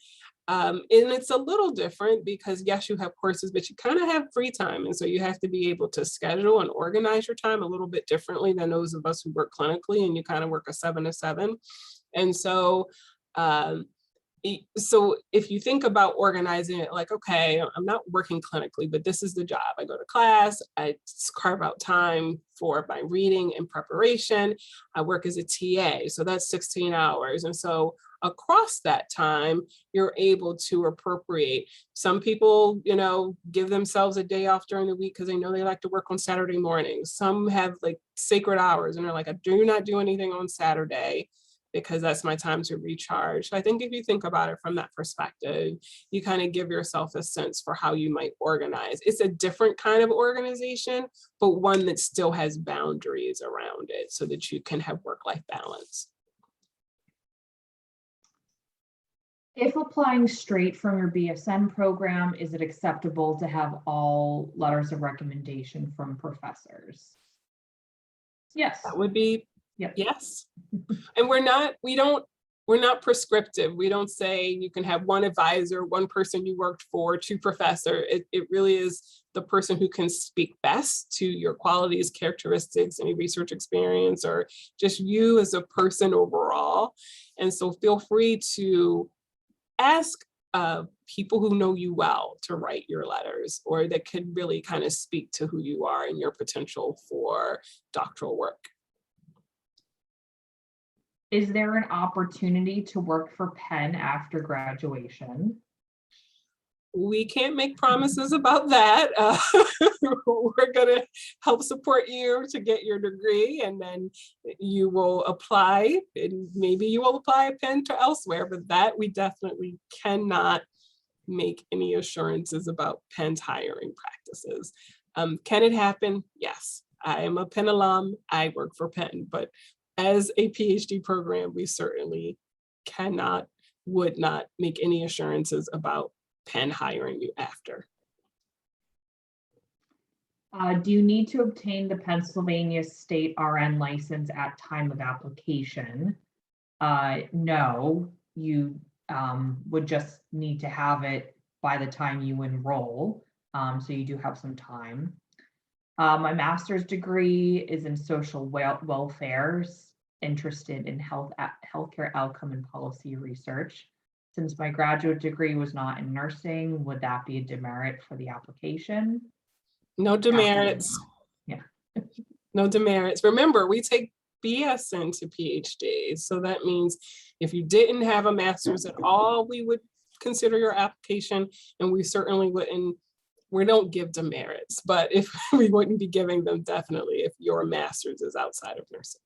S2: And it's a little different because yes, you have courses, but you kind of have free time. And so you have to be able to schedule and organize your time a little bit differently than those of us who work clinically, and you kind of work a 7 to 7. And so, so if you think about organizing it like, okay, I'm not working clinically, but this is the job. I go to class, I carve out time for my reading and preparation. I work as a TA, so that's 16 hours. And so across that time, you're able to appropriate. Some people, give themselves a day off during the week because they know they like to work on Saturday mornings. Some have like sacred hours and they're like, I do not do anything on Saturday because that's my time to recharge. So I think if you think about it from that perspective, you kind of give yourself a sense for how you might organize. It's a different kind of organization, but one that still has boundaries around it so that you can have work-life balance.
S1: If applying straight from your BSN program, is it acceptable to have all letters of recommendation from professors? Yes.
S2: That would be,
S1: Yep.
S2: yes. And we're not prescriptive. We don't say you can have one advisor, one person you worked for, 2 professors. It really is the person who can speak best to your qualities, characteristics, any research experience, or just you as a person overall. And so feel free to ask people who know you well to write your letters, or that could really kind of speak to who you are and your potential for doctoral work.
S1: Is there an opportunity to work for Penn after graduation?
S2: We can't make promises about that. We're going to help support you to get your degree, and then you will apply, and maybe you will apply at Penn to elsewhere, but that we definitely cannot make any assurances about Penn's hiring practices. Can it happen? Yes. I am a Penn alum. I work for Penn, but as a PhD program, we certainly would not make any assurances about Penn hiring you after.
S1: Do you need to obtain the Pennsylvania State RN license at time of application? No, you would just need to have it by the time you enroll. So you do have some time. My master's degree is in social welfare. interested in healthcare outcome and policy research. Since my graduate degree was not in nursing, would that be a demerit for the application?
S2: No demerits.
S1: Yeah.
S2: No demerits. Remember, we take BS into PhD. So that means if you didn't have a master's at all, we would consider your application, and we certainly wouldn't, we don't give demerits, but if we wouldn't be giving them definitely if your master's is outside of nursing.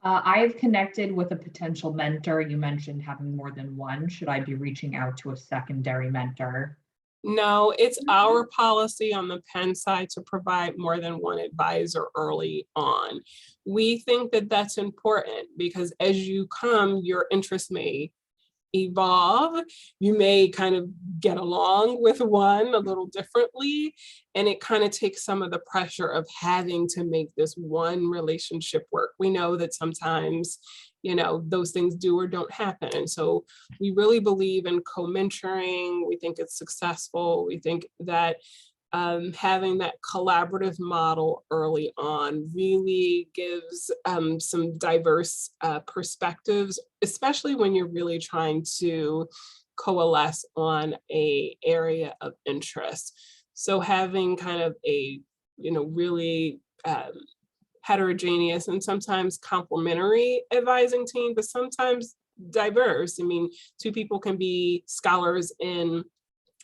S1: I have connected with a potential mentor. You mentioned having more than one. Should I be reaching out to a secondary mentor?
S2: No, it's our policy on the Penn side to provide more than one advisor early on. We think that that's important because as you come, your interests may evolve. You may kind of get along with one a little differently, and it kind of takes some of the pressure of having to make this one relationship work. We know that sometimes, those things do or don't happen. And so we really believe in co-mentoring. We think it's successful. We think that having that collaborative model early on really gives some diverse perspectives, especially when you're really trying to coalesce on an area of interest. So having kind of a, really heterogeneous and sometimes complementary advising team, but sometimes diverse. I mean, two people can be scholars in,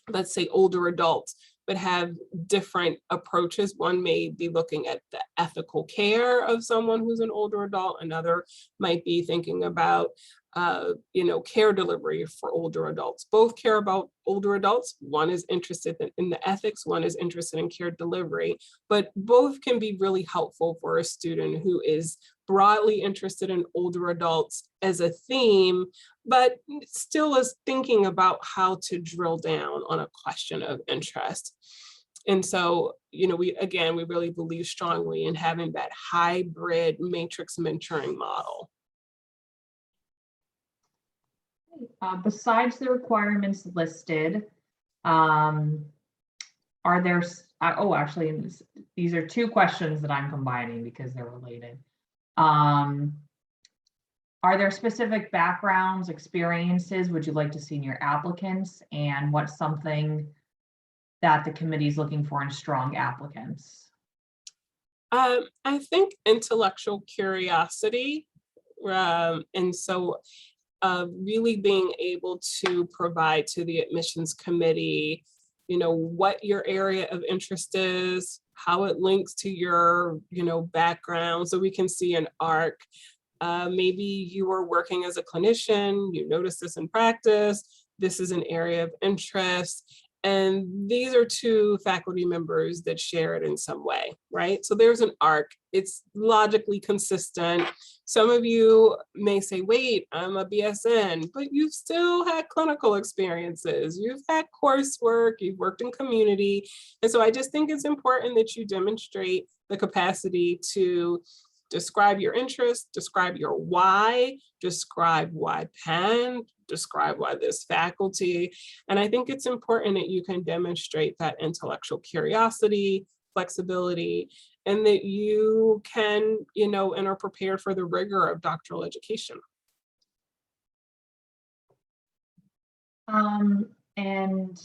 S2: let's say, older adults, but have different approaches. One may be looking at the ethical care of someone who's an older adult. Another might be thinking about, care delivery for older adults. Both care about older adults. One is interested in the ethics, one is interested in care delivery, but both can be really helpful for a student who is broadly interested in older adults as a theme, but still is thinking about how to drill down on a question of interest. And so, we really believe strongly in having that hybrid matrix mentoring model.
S1: Besides the requirements listed, are there, actually, these are two questions that I'm combining because they're related. Are there specific backgrounds, experiences would you like to see in your applicants, and what's something that the committee is looking for in strong applicants?
S2: I think intellectual curiosity, and so really being able to provide to the admissions committee, what your area of interest is, how it links to your, background, so we can see an arc. Maybe you are working as a clinician, you notice this in practice, this is an area of interest, and these are two faculty members that share it in some way, right? So there's an arc, it's logically consistent. Some of you may say, wait, I'm a BSN, but you've still had clinical experiences, you've had coursework, you've worked in community. And so I just think it's important that you demonstrate the capacity to describe your interest, describe your why, describe why Penn, describe why this faculty. And I think it's important that you can demonstrate that intellectual curiosity, flexibility, and that you can, and are prepared for the rigor of doctoral education.
S1: And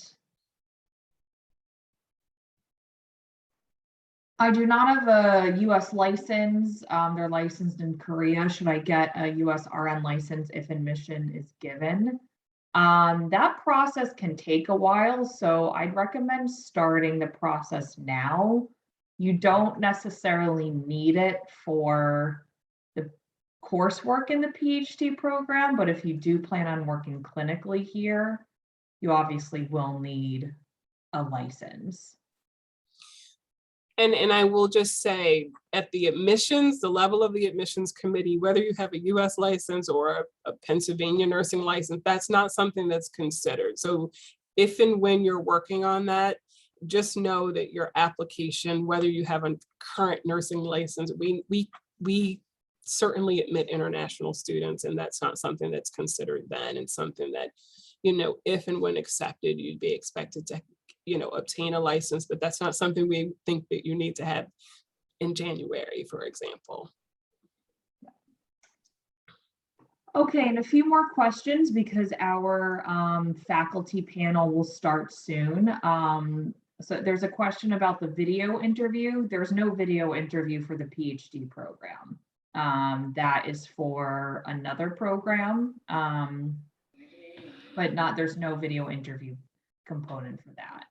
S1: I do not have a US license. They're licensed in Korea. Should I get a US RN license if admission is given? That process can take a while, so I'd recommend starting the process now. You don't necessarily need it for the coursework in the PhD program, but if you do plan on working clinically here, you obviously will need a license.
S2: And I will just say, at the admissions, the level of the admissions committee, whether you have a US license or a Pennsylvania nursing license, that's not something that's considered. So if and when you're working on that, just know that your application, whether you have a current nursing license, we certainly admit international students, and that's not something that's considered then. It's something that, if and when accepted, you'd be expected to obtain a license, but that's not something we think that you need to have in January, for example.
S1: Okay, and a few more questions because our faculty panel will start soon. So there's a question about the video interview. There's no video interview for the PhD program. That is for another program, but there's no video interview component for that.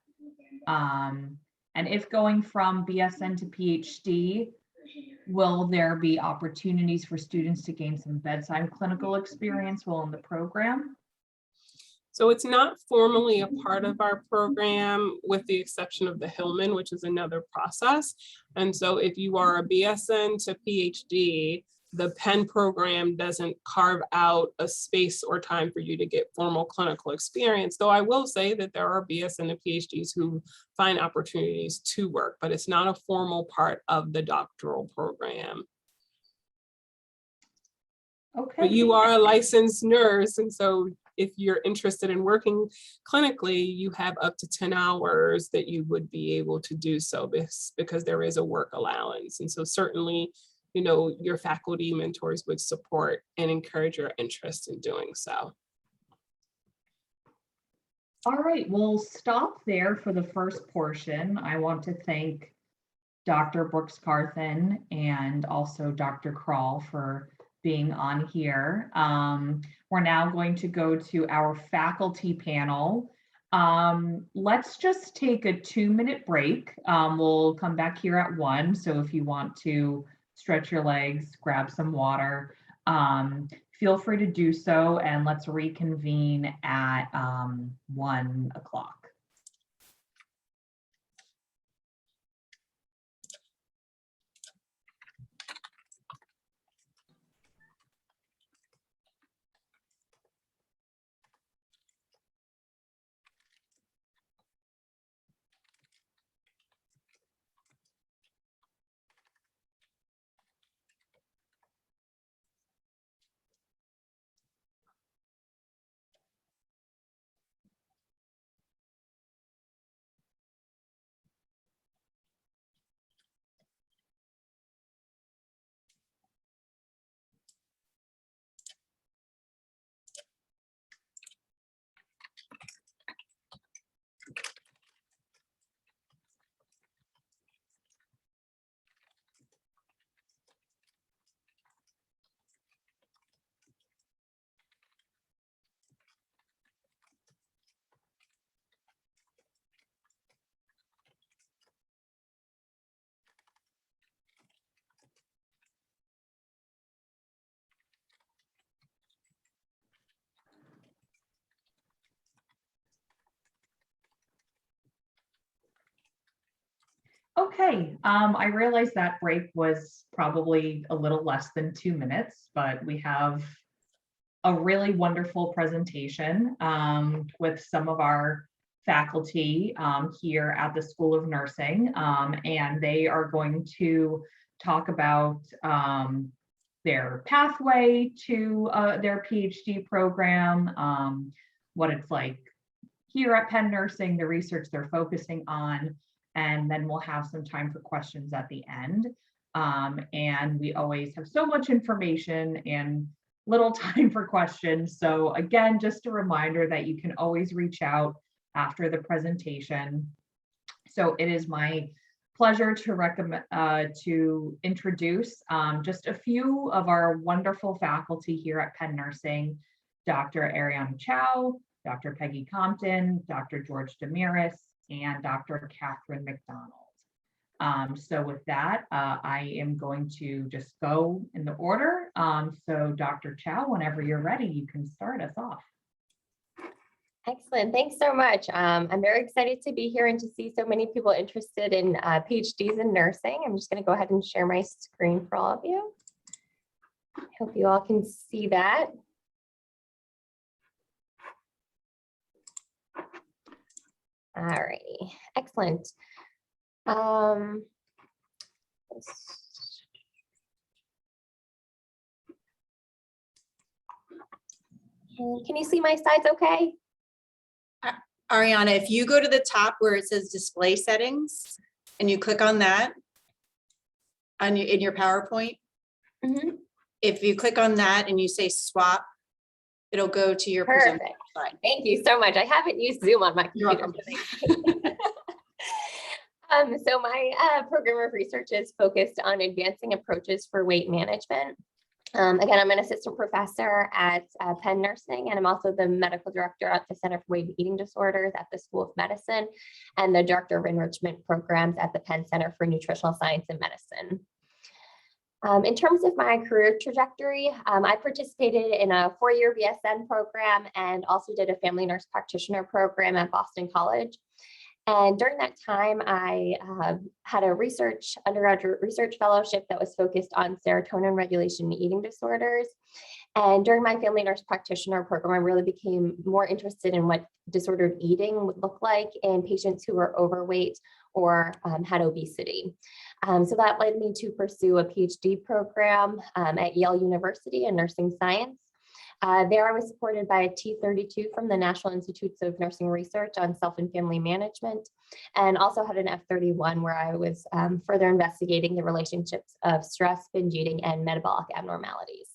S1: And if going from BSN to PhD, will there be opportunities for students to gain some bedside clinical experience while in the program?
S2: So it's not formally a part of our program with the exception of the Hillman, which is another process. And so if you are a BSN to PhD, the Penn program doesn't carve out a space or time for you to get formal clinical experience, though I will say that there are BSN and PhDs who find opportunities to work, but it's not a formal part of the doctoral program.
S1: Okay.
S2: But you are a licensed nurse, and so if you're interested in working clinically, you have up to 10 hours that you would be able to do so because there is a work allowance. And so certainly, you know, your faculty mentors would support and encourage your interest in doing so.
S1: All right, we'll stop there for the first portion. I want to thank Dr. Brooks Carthen and also Dr. Kroll for being on here. We're now going to go to our faculty panel. Let's just take a 2-minute break. We'll come back here at 1. So if you want to stretch your legs, grab some water, feel free to do so, and let's reconvene at 1 o'clock. Okay, I realized that break was probably a little less than 2 minutes, but we have a really wonderful presentation with some of our faculty here at the School of Nursing, and they are going to talk about their pathway to their PhD program, what it's like here at Penn Nursing, the research they're focusing on, and then we'll have some time for questions at the end. And we always have so much information and little time for questions. So again, just a reminder that you can always reach out after the presentation. So it is my pleasure to introduce just a few of our wonderful faculty here at Penn Nursing: Dr. Ariana Chow, Dr. Peggy Compton, Dr. George Damiris, and Dr. Catherine McDonald. So with that, I am going to just go in the order. So Dr. Chow, whenever you're ready, you can start us off.
S3: Excellent. Thanks so much. I'm very excited to be here and to see so many people interested in PhDs in nursing. I'm just going to go ahead and share my screen for all of you. I hope you all can see that. All righty, excellent. Can you see my slides okay?
S4: Ariana, if you go to the top where it says display settings and you click on that in your PowerPoint, if you click on that and you say swap It'll go to your
S3: Perfect.
S4: presenter slide.
S3: Thank you so much. I haven't used Zoom on my
S1: You're
S3: computer.
S1: welcome.
S3: So my program of research is focused on advancing approaches for weight management. Again, I'm an assistant professor at Penn Nursing, and I'm also the medical director at the Center for Weight and Eating Disorders at the School of Medicine, and the director of enrichment programs at the Penn Center for Nutritional Science and Medicine. In terms of my career trajectory, I participated in a 4-year BSN program and also did a family nurse practitioner program at Boston College. And during that time, I had a undergraduate research fellowship that was focused on serotonin regulation in eating disorders. And during my family nurse practitioner program, I really became more interested in what disordered eating would look like in patients who were overweight or had obesity. So that led me to pursue a PhD program at Yale University in nursing science. There I was supported by a T32 from the National Institutes of Nursing Research on Self and Family Management, and also had an F31 where I was further investigating the relationships of stress, binge eating, and metabolic abnormalities.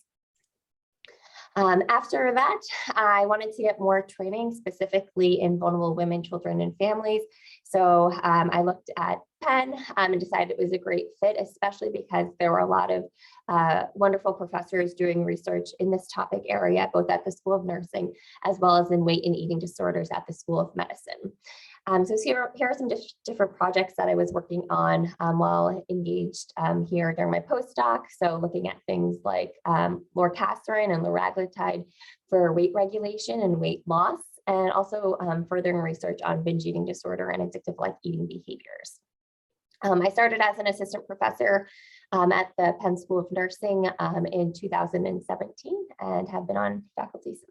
S3: After that, I wanted to get more training specifically in vulnerable women, children, and families. So I looked at Penn and decided it was a great fit, especially because there were a lot of wonderful professors doing research in this topic area, both at the School of Nursing as well as in weight and eating disorders at the School of Medicine. So here are some different projects that I was working on while engaged here during my postdoc. So looking at things like lorcaserin and liraglutide for weight regulation and weight loss, and also furthering research on binge eating disorder and addictive-like eating behaviors. I started as an assistant professor at the Penn School of Nursing in 2017 and have been on faculty since.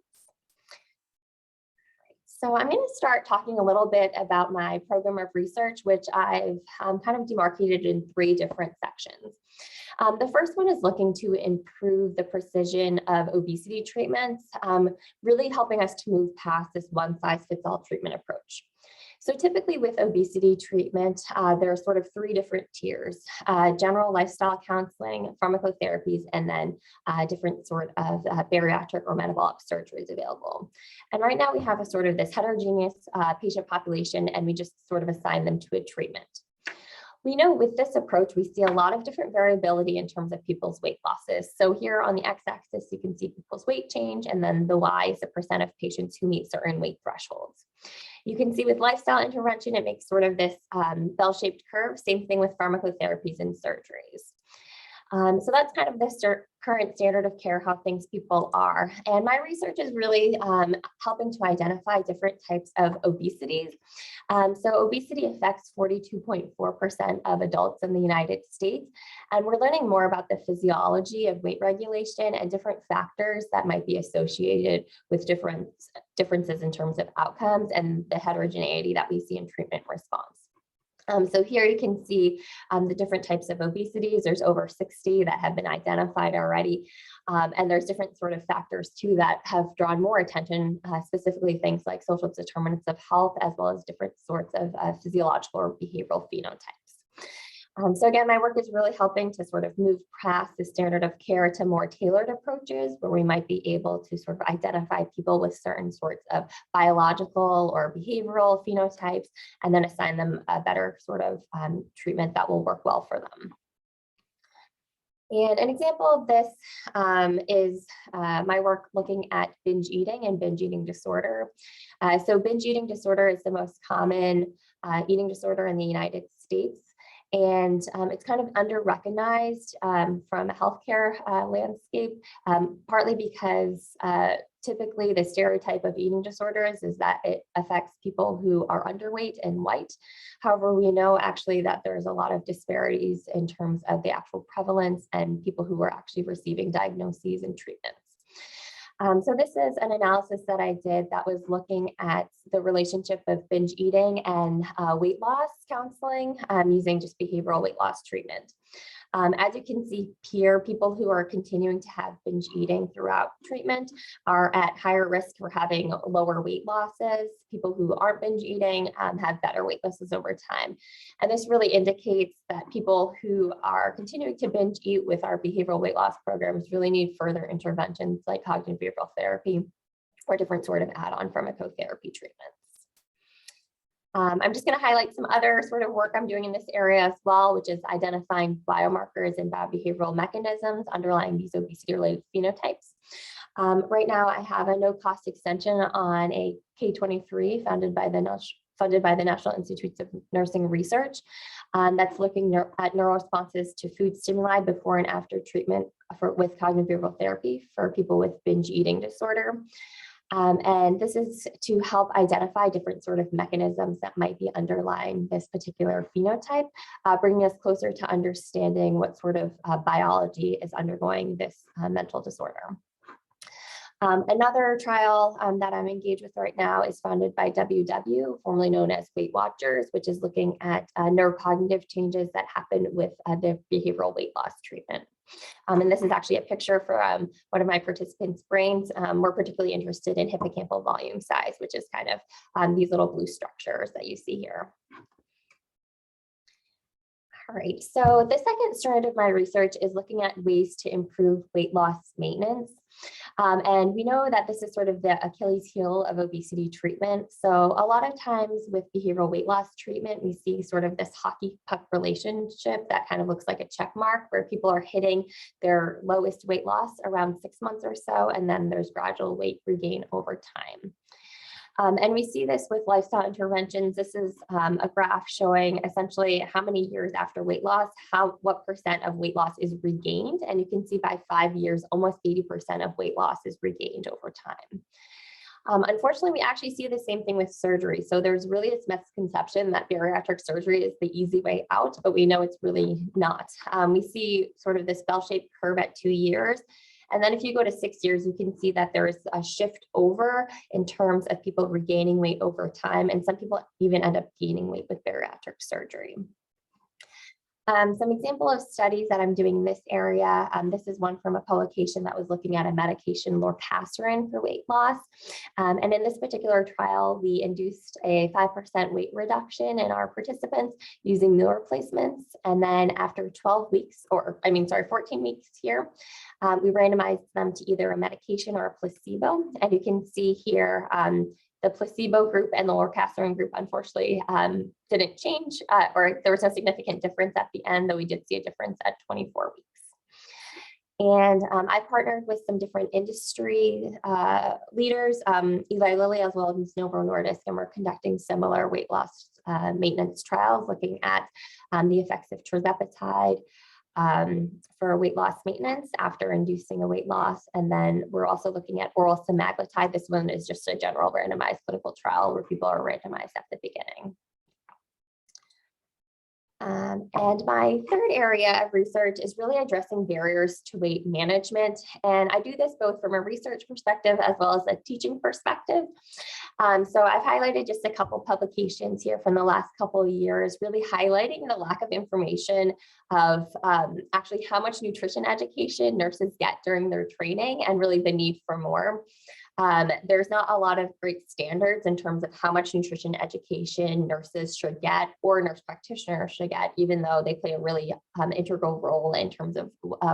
S3: So I'm going to start talking a little bit about my program of research, which I've kind of demarcated in 3 different sections. The first one is looking to improve the precision of obesity treatments, really helping us to move past this one-size-fits-all treatment approach. So typically with obesity treatment, there are sort of 3 different tiers: general lifestyle counseling, pharmacotherapies, and then different sort of bariatric or metabolic surgeries available. And right now we have a sort of this heterogeneous patient population, and we just sort of assign them to a treatment. We know with this approach, we see a lot of different variability in terms of people's weight losses. So here on the x-axis, you can see people's weight change, and then the y is the percent of patients who meet certain weight thresholds. You can see with lifestyle intervention, it makes sort of this bell-shaped curve. Same thing with pharmacotherapies and surgeries. So that's kind of the current standard of care, how things people are. And my research is really helping to identify different types of obesities. So obesity affects 42.4% of adults in the United States. And we're learning more about the physiology of weight regulation and different factors that might be associated with differences in terms of outcomes and the heterogeneity that we see in treatment response. So here you can see the different types of obesities. There's over 60 that have been identified already. And there's different sort of factors too that have drawn more attention, specifically things like social determinants of health, as well as different sorts of physiological or behavioral phenotypes. So again, my work is really helping to sort of move past the standard of care to more tailored approaches where we might be able to sort of identify people with certain sorts of biological or behavioral phenotypes and then assign them a better sort of treatment that will work well for them. And an example of this is my work looking at binge eating and binge eating disorder. So binge eating disorder is the most common eating disorder in the United States. And it's kind of under-recognized from a healthcare landscape, partly because typically the stereotype of eating disorders is that it affects people who are underweight and white. However, we know actually that there's a lot of disparities in terms of the actual prevalence and people who are actually receiving diagnoses and treatments. So this is an analysis that I did that was looking at the relationship of binge eating and weight loss counseling using just behavioral weight loss treatment. As you can see here, people who are continuing to have binge eating throughout treatment are at higher risk for having lower weight losses. People who aren't binge eating have better weight losses over time. And this really indicates that people who are continuing to binge eat with our behavioral weight loss programs really need further interventions like cognitive behavioral therapy or different sort of add-on pharmacotherapy treatments. I'm just going to highlight some other sort of work I'm doing in this area as well, which is identifying biomarkers and biobehavioral mechanisms underlying these obesity-related phenotypes. Right now, I have a no-cost extension on a K-23 funded by the National Institutes of Nursing Research that's looking at neuroresponses to food stimuli before and after treatment with cognitive behavioral therapy for people with binge eating disorder. And this is to help identify different sort of mechanisms that might be underlying this particular phenotype, bringing us closer to understanding what sort of biology is undergoing this mental disorder. Another trial that I'm engaged with right now is funded by WW, formerly known as Weight Watchers, which is looking at neurocognitive changes that happen with the behavioral weight loss treatment. And this is actually a picture from one of my participants' brains. We're particularly interested in hippocampal volume size, which is kind of these little blue structures that you see here. All right, so the second strand of my research is looking at ways to improve weight loss maintenance. And we know that this is sort of the Achilles heel of obesity treatment. So a lot of times with behavioral weight loss treatment, we see sort of this hockey puck relationship that kind of looks like a check mark where people are hitting their lowest weight loss around 6 months or so, and then there's gradual weight regain over time. And we see this with lifestyle interventions. This is a graph showing essentially how many years after weight loss, what percent of weight loss is regained. And you can see by 5 years, almost 80% of weight loss is regained over time. Unfortunately, we actually see the same thing with surgery. So there's really this misconception that bariatric surgery is the easy way out, but we know it's really not. We see sort of this bell-shaped curve at 2 years. And then if you go to 6 years, you can see that there's a shift over in terms of people regaining weight over time. And some people even end up gaining weight with bariatric surgery. Some example of studies that I'm doing in this area. This is one from a publication that was looking at a medication, lorcaserin, for weight loss. And in this particular trial, we induced a 5% weight reduction in our participants using meal replacements. And then after 14 weeks here, we randomized them to either a medication or a placebo. And you can see here, the placebo group and the lorcaserin group, unfortunately, didn't change, or there was no significant difference at the end, though we did see a difference at 24 weeks. And I partnered with some different industry leaders, Eli Lilly, as well as Novo Nordisk, and we're conducting similar weight loss maintenance trials, looking at the effects of tirzepatide for weight loss maintenance after inducing a weight loss. And then we're also looking at oral semaglutide. This one is just a general randomized clinical trial where people are randomized at the beginning. And my third area of research is really addressing barriers to weight management. And I do this both from a research perspective as well as a teaching perspective. So I've highlighted just a couple publications here from the last couple of years, really highlighting the lack of information of actually how much nutrition education nurses get during their training and really the need for more. There's not a lot of great standards in terms of how much nutrition education nurses should get or nurse practitioners should get, even though they play a really integral role in terms of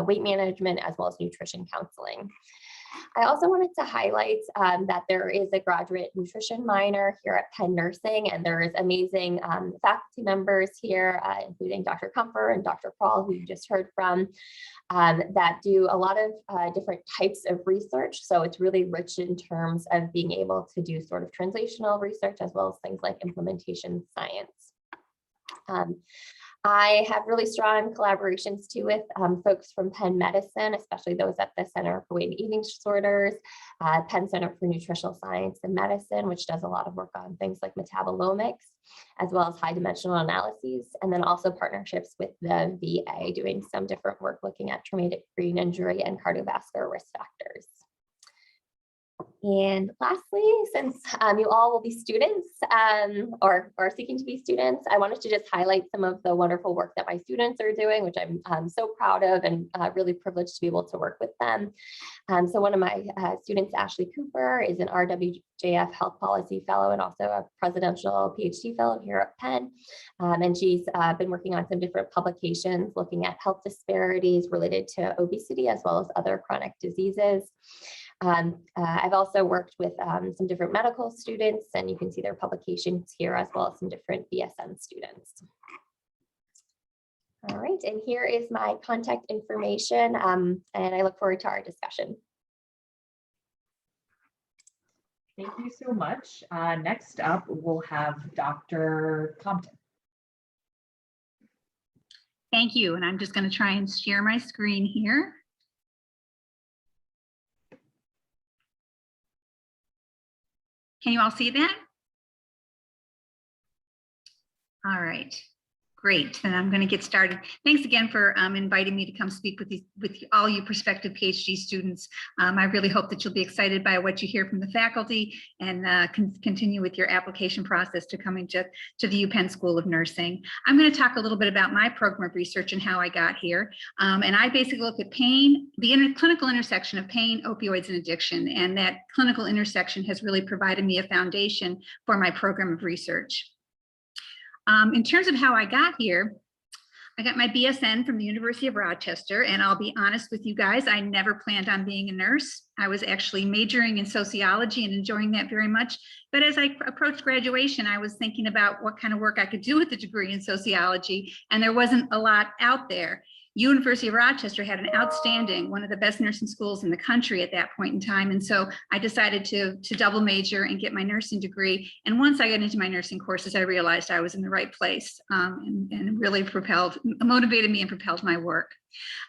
S3: weight management as well as nutrition counseling. I also wanted to highlight that there is a graduate nutrition minor here at Penn Nursing, and there is amazing faculty members here, including Dr. Comfer and Dr. Prahl, who you just heard from, that do a lot of different types of research. So it's really rich in terms of being able to do sort of translational research as well as things like implementation science. I have really strong collaborations too with folks from Penn Medicine, especially those at the Center for Weight and Eating Disorders, Penn Center for Nutritional Science and Medicine, which does a lot of work on things like metabolomics, as well as high dimensional analyses, and then also partnerships with the VA doing some different work looking at traumatic brain injury and cardiovascular risk factors. And lastly, since you all will be students or seeking to be students, I wanted to just highlight some of the wonderful work that my students are doing, which I'm so proud of and really privileged to be able to work with them. So one of my students, Ashley Cooper, is an RWJF Health Policy Fellow and also a Presidential PhD Fellow here at Penn. And she's been working on some different publications looking at health disparities related to obesity as well as other chronic diseases. I've also worked with some different medical students, and you can see their publications here, as well as some different BSN students. All right, and here is my contact information, and I look forward to our discussion.
S1: Thank you so much. Next up, we'll have Dr. Compton.
S5: Thank you. And I'm just going to try and share my screen here. Can you all see that? All right. Great, then I'm going to get started. Thanks again for inviting me to come speak with all you prospective PhD students. I really hope that you'll be excited by what you hear from the faculty and continue with your application process to coming to the UPenn School of Nursing. I'm going to talk a little bit about my program of research and how I got here. And I basically look at pain, the clinical intersection of pain, opioids, and addiction. And that clinical intersection has really provided me a foundation for my program of research. In terms of how I got here, I got my BSN from the University of Rochester, and I'll be honest with you guys, I never planned on being a nurse. I was actually majoring in sociology and enjoying that very much. But as I approached graduation, I was thinking about what kind of work I could do with a degree in sociology, and there wasn't a lot out there. University of Rochester had an outstanding, one of the best nursing schools in the country at that point in time. And so I decided to double major and get my nursing degree. And once I got into my nursing courses, I realized I was in the right place, and really motivated me and propelled my work.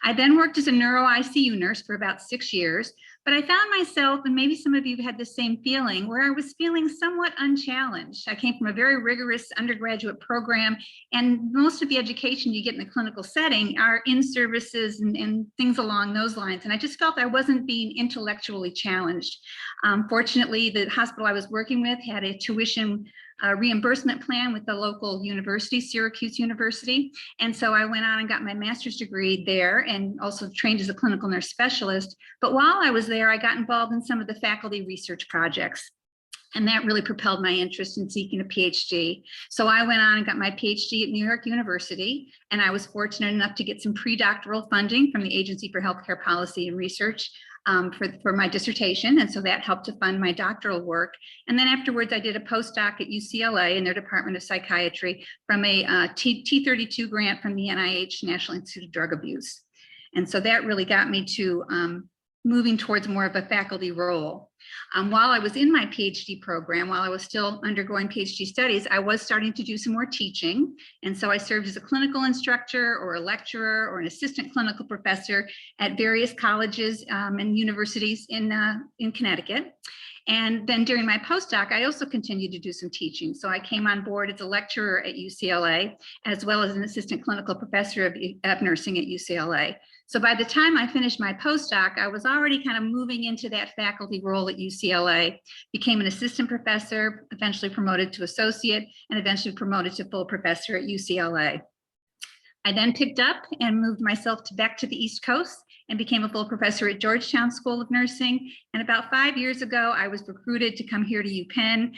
S5: I then worked as a neuro ICU nurse for about 6 years, but I found myself, and maybe some of you had the same feeling, where I was feeling somewhat unchallenged. I came from a very rigorous undergraduate program, and most of the education you get in the clinical setting are in services and things along those lines. And I just felt I wasn't being intellectually challenged. Fortunately, the hospital I was working with had a tuition reimbursement plan with the local university, Syracuse University. And so I went on and got my master's degree there and also trained as a clinical nurse specialist. But while I was there, I got involved in some of the faculty research projects. And that really propelled my interest in seeking a PhD. So I went on and got my PhD at New York University, and I was fortunate enough to get some pre-doctoral funding from the Agency for Healthcare Policy and Research for my dissertation. And so that helped to fund my doctoral work. And then afterwards, I did a postdoc at UCLA in their Department of Psychiatry from a T32 grant from the NIH, National Institute of Drug Abuse. And so that really got me to moving towards more of a faculty role. While I was in my PhD program, while I was still undergoing PhD studies, I was starting to do some more teaching. And so I served as a clinical instructor or a lecturer or an assistant clinical professor at various colleges and universities in Connecticut. And then during my postdoc, I also continued to do some teaching. So I came on board as a lecturer at UCLA, as well as an assistant clinical professor of nursing at UCLA. So by the time I finished my postdoc, I was already kind of moving into that faculty role at UCLA, became an assistant professor, eventually promoted to associate, and eventually promoted to full professor at UCLA. I then picked up and moved myself back to the East Coast and became a full professor at Georgetown School of Nursing. And about 5 years ago, I was recruited to come here to UPenn,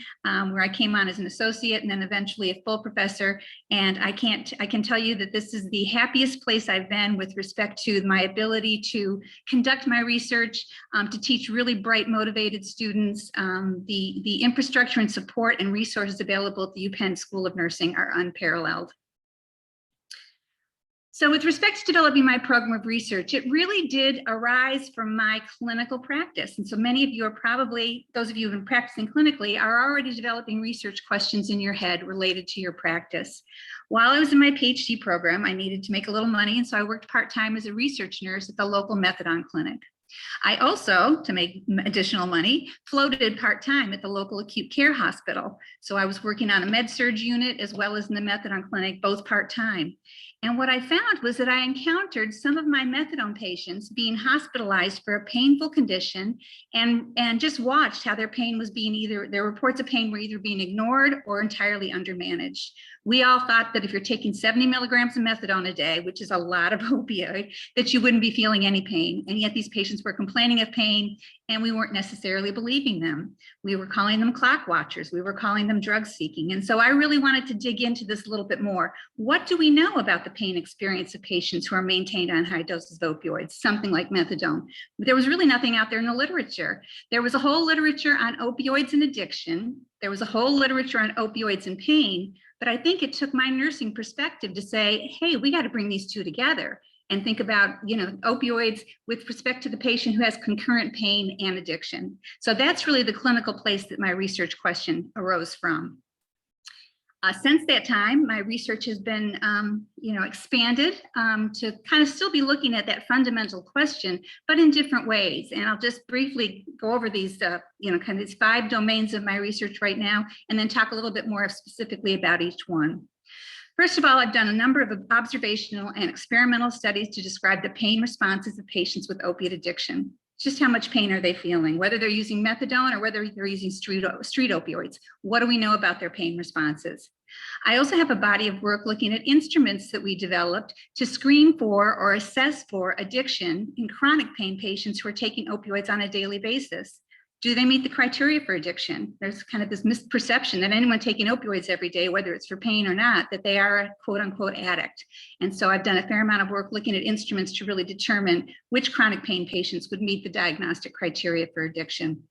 S5: where I came on as an associate and then eventually a full professor. And I can tell you that this is the happiest place I've been with respect to my ability to conduct my research, to teach really bright, motivated students. The infrastructure and support and resources available at the UPenn School of Nursing are unparalleled. So with respect to developing my program of research, it really did arise from my clinical practice. And so many of you are probably, those of you who've been practicing clinically, are already developing research questions in your head related to your practice. While I was in my PhD program, I needed to make a little money, and so I worked part-time as a research nurse at the local methadone clinic. I also, to make additional money, floated part-time at the local acute care hospital. So I was working on a med-surg unit as well as in the methadone clinic, both part-time. And what I found was that I encountered some of my methadone patients being hospitalized for a painful condition and just watched how their pain was being their reports of pain were either being ignored or entirely undermanaged. We all thought that if you're taking 70 milligrams of methadone a day, which is a lot of opioid, that you wouldn't be feeling any pain. And yet these patients were complaining of pain and we weren't necessarily believing them. We were calling them clock watchers. We were calling them drug seeking. And so I really wanted to dig into this a little bit more. What do we know about the pain experience of patients who are maintained on high doses of opioids, something like methadone? There was really nothing out there in the literature. There was a whole literature on opioids and addiction. There was a whole literature on opioids and pain, but I think it took my nursing perspective to say, hey, we got to bring these two together and think about, opioids with respect to the patient who has concurrent pain and addiction. So that's really the clinical place that my research question arose from. Since that time, my research has been, expanded to kind of still be looking at that fundamental question, but in different ways. And I'll just briefly go over these, kind of these 5 domains of my research right now, and then talk a little bit more specifically about each one. First of all, I've done a number of observational and experimental studies to describe the pain responses of patients with opiate addiction. Just how much pain are they feeling, whether they're using methadone or whether they're using street opioids. What do we know about their pain responses? I also have a body of work looking at instruments that we developed to screen for or assess for addiction in chronic pain patients who are taking opioids on a daily basis. Do they meet the criteria for addiction? There's kind of this misperception that anyone taking opioids every day, whether it's for pain or not, that they are a quote unquote addict. And so I've done a fair amount of work looking at instruments to really determine which chronic pain patients would meet the diagnostic criteria for addiction.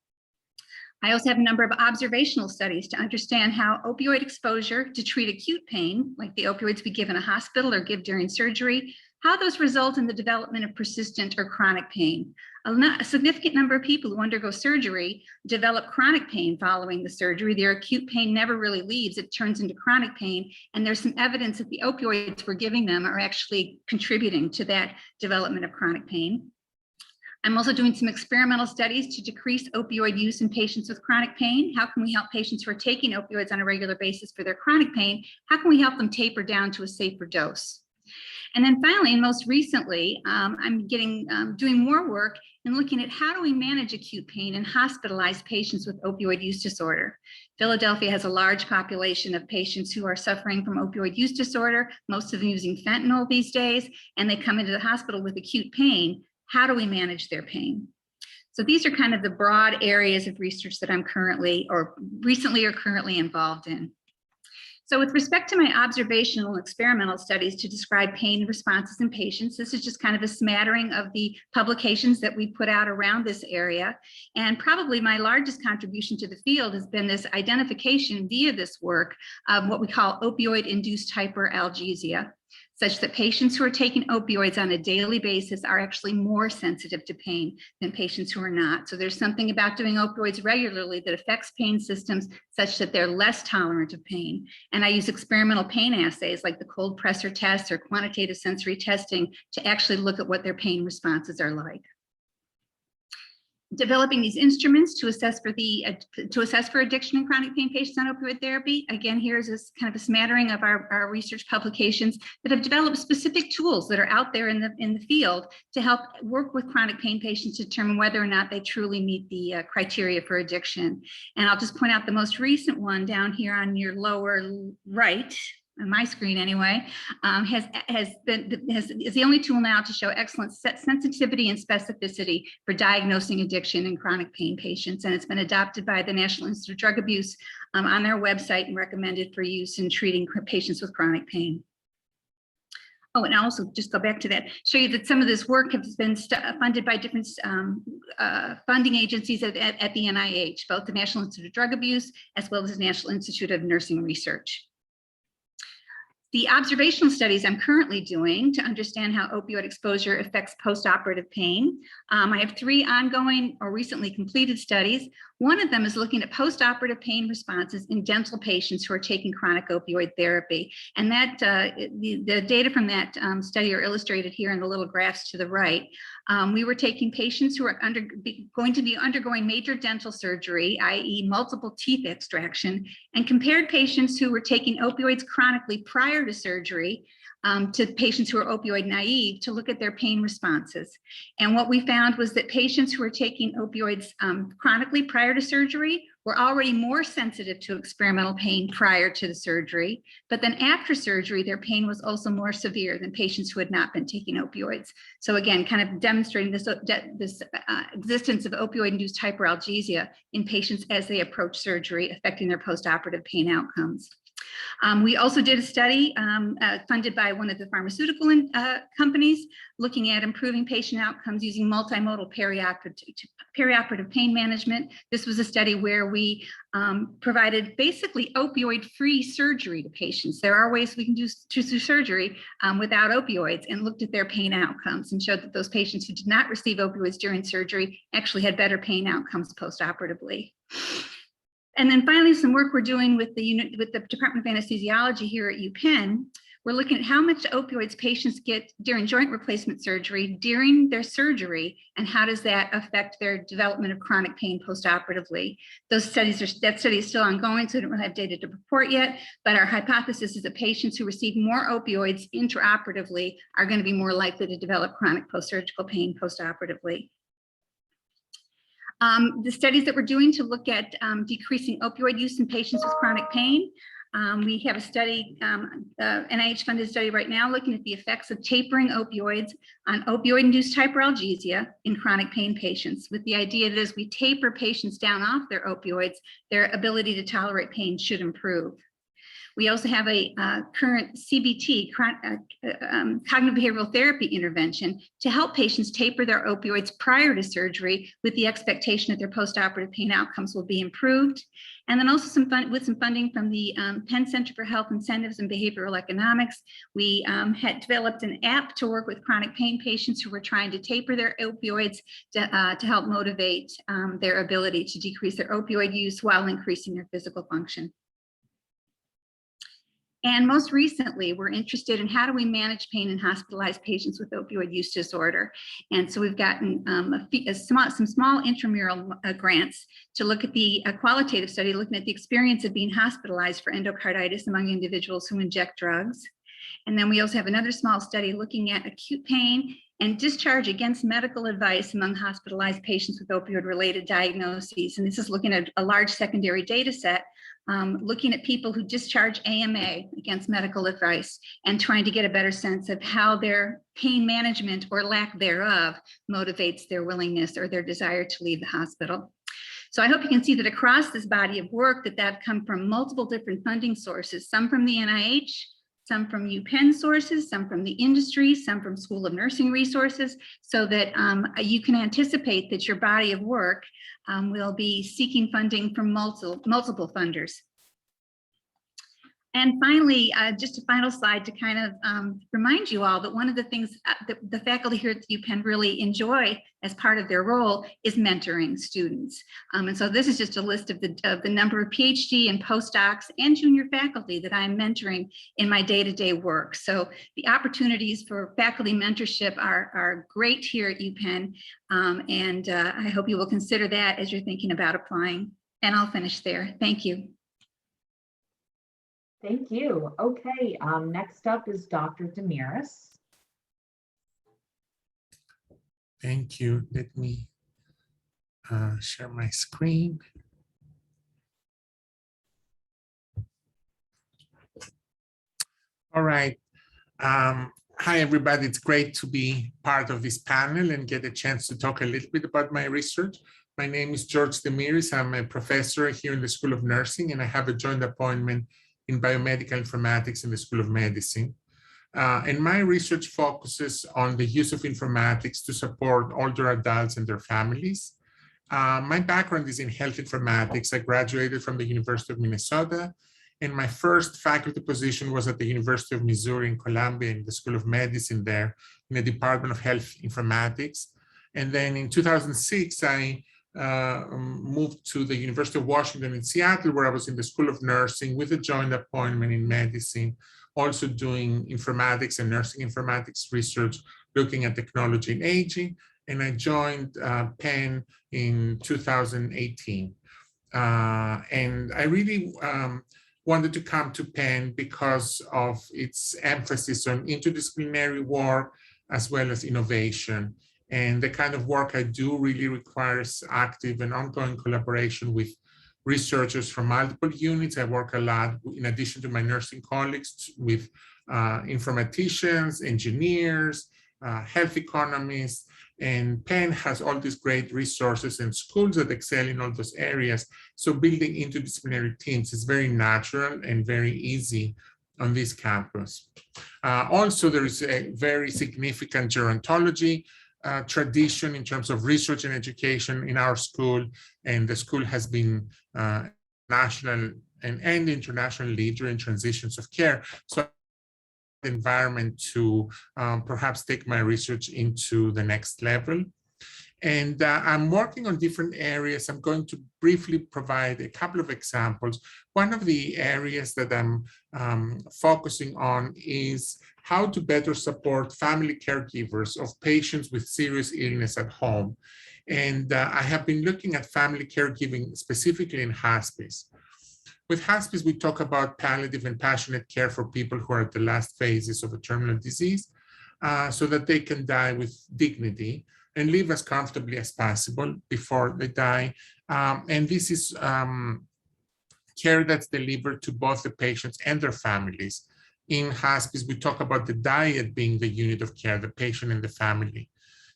S5: I also have a number of observational studies to understand how opioid exposure to treat acute pain, like the opioids we give in a hospital or give during surgery, how those result in the development of persistent or chronic pain. A significant number of people who undergo surgery develop chronic pain following the surgery. Their acute pain never really leaves. It turns into chronic pain. And there's some evidence that the opioids we're giving them are actually contributing to that development of chronic pain. I'm also doing some experimental studies to decrease opioid use in patients with chronic pain. How can we help patients who are taking opioids on a regular basis for their chronic pain? How can we help them taper down to a safer dose? And then finally, and most recently, I'm doing more work in looking at how do we manage acute pain in hospitalized patients with opioid use disorder. Philadelphia has a large population of patients who are suffering from opioid use disorder, most of them using fentanyl these days, and they come into the hospital with acute pain. How do we manage their pain? So these are kind of the broad areas of research that I'm currently or recently or currently involved in. So with respect to my observational and experimental studies to describe pain responses in patients, this is just kind of a smattering of the publications that we put out around this area. And probably my largest contribution to the field has been this identification via this work of what we call opioid-induced hyperalgesia, such that patients who are taking opioids on a daily basis are actually more sensitive to pain than patients who are not. So there's something about doing opioids regularly that affects pain systems such that they're less tolerant of pain. And I use experimental pain assays like the cold pressor test or quantitative sensory testing to actually look at what their pain responses are like. Developing these instruments to assess for addiction and chronic pain patients on opioid therapy. Again, here's this kind of a smattering of our research publications that have developed specific tools that are out there in the field to help work with chronic pain patients to determine whether or not they truly meet the criteria for addiction. And I'll just point out the most recent one down here on your lower right, on my screen anyway, is the only tool now to show excellent sensitivity and specificity for diagnosing addiction in chronic pain patients. And it's been adopted by the National Institute of Drug Abuse on their website and recommended for use in treating patients with chronic pain. Oh, and I'll also just go back to that, show you that some of this work has been funded by different funding agencies at the NIH, both the National Institute of Drug Abuse as well as the National Institute of Nursing Research. The observational studies I'm currently doing to understand how opioid exposure affects postoperative pain. I have 3 ongoing or recently completed studies. One of them is looking at postoperative pain responses in dental patients who are taking chronic opioid therapy. And that the data from that study are illustrated here in the little graphs to the right. We were taking patients who are going to be undergoing major dental surgery, i.e. multiple teeth extraction, and compared patients who were taking opioids chronically prior to surgery to patients who are opioid naive to look at their pain responses. And what we found was that patients who were taking opioids chronically prior to surgery were already more sensitive to experimental pain prior to the surgery. But then after surgery, their pain was also more severe than patients who had not been taking opioids. So again, kind of demonstrating this existence of opioid-induced hyperalgesia in patients as they approach surgery, affecting their postoperative pain outcomes. We also did a study funded by one of the pharmaceutical companies looking at improving patient outcomes using multimodal perioperative pain management. This was a study where we provided basically opioid-free surgery to patients. There are ways we can do surgery without opioids, and looked at their pain outcomes and showed that those patients who did not receive opioids during surgery actually had better pain outcomes postoperatively. And then finally, some work we're doing with the Department of Anesthesiology here at UPenn. We're looking at how much opioids patients get during joint replacement surgery during their surgery, and how does that affect their development of chronic pain postoperatively. That study is still ongoing, so we don't really have data to report yet, but our hypothesis is that patients who receive more opioids intraoperatively are going to be more likely to develop chronic post-surgical pain postoperatively. The studies that we're doing to look at decreasing opioid use in patients with chronic pain. We have a study, NIH-funded study right now looking at the effects of tapering opioids on opioid-induced hyperalgesia in chronic pain patients, with the idea that as we taper patients down off their opioids, their ability to tolerate pain should improve. We also have a current CBT, cognitive behavioral therapy intervention, to help patients taper their opioids prior to surgery, with the expectation that their postoperative pain outcomes will be improved. And then also with some funding from the Penn Center for Health Incentives and Behavioral Economics, we had developed an app to work with chronic pain patients who were trying to taper their opioids to help motivate their ability to decrease their opioid use while increasing their physical function. And most recently, we're interested in how do we manage pain in hospitalized patients with opioid use disorder. And so we've gotten some small intramural grants to look at the qualitative study, looking at the experience of being hospitalized for endocarditis among individuals who inject drugs. And then we also have another small study looking at acute pain and discharge against medical advice among hospitalized patients with opioid-related diagnoses. And this is looking at a large secondary data set, looking at people who discharge AMA against medical advice and trying to get a better sense of how their pain management or lack thereof motivates their willingness or their desire to leave the hospital. So I hope you can see that across this body of work that come from multiple different funding sources, some from the NIH, some from UPenn sources, some from the industry, some from School of Nursing resources, so that you can anticipate that your body of work will be seeking funding from multiple funders. And finally, just a final slide to kind of remind you all that one of the things that the faculty here at UPenn really enjoy as part of their role is mentoring students. And so this is just a list of the number of PhD and postdocs and junior faculty that I'm mentoring in my day-to-day work. So the opportunities for faculty mentorship are great here at UPenn. And I hope you will consider that as you're thinking about applying. And I'll finish there. Thank you.
S1: Thank you. Okay, next up is Dr. Damiris.
S6: Thank you. Let me share my screen. All right. Hi, everybody. It's great to be part of this panel and get a chance to talk a little bit about my research. My name is George Damiris. I'm a professor here in the School of Nursing, and I have a joint appointment in biomedical informatics in the School of Medicine. And my research focuses on the use of informatics to support older adults and their families. My background is in health informatics. I graduated from the University of Minnesota, and my first faculty position was at the University of Missouri in Columbia in the School of Medicine there in the Department of Health Informatics. And then in 2006, I moved to the University of Washington in Seattle, where I was in the School of Nursing with a joint appointment in medicine, also doing informatics and nursing informatics research, looking at technology and aging. And I joined Penn in 2018. And I really wanted to come to Penn because of its emphasis on interdisciplinary work as well as innovation. And the kind of work I do really requires active and ongoing collaboration with researchers from multiple units. I work a lot, in addition to my nursing colleagues, with informaticians, engineers, health economists, and Penn has all these great resources and schools that excel in all those areas. So building interdisciplinary teams is very natural and very easy on this campus. Also, there is a very significant gerontology tradition in terms of research and education in our school, and the school has been national and international leader in transitions of care. So environment to perhaps take my research into the next level. And I'm working on different areas. I'm going to briefly provide a couple of examples. One of the areas that I'm focusing on is how to better support family caregivers of patients with serious illness at home. And I have been looking at family caregiving specifically in hospice. With hospice, we talk about palliative and passionate care for people who are at the last phases of a terminal disease so that they can die with dignity and live as comfortably as possible before they die. And this is care that's delivered to both the patients and their families. In hospice, we talk about the dyad being the unit of care, the patient and the family.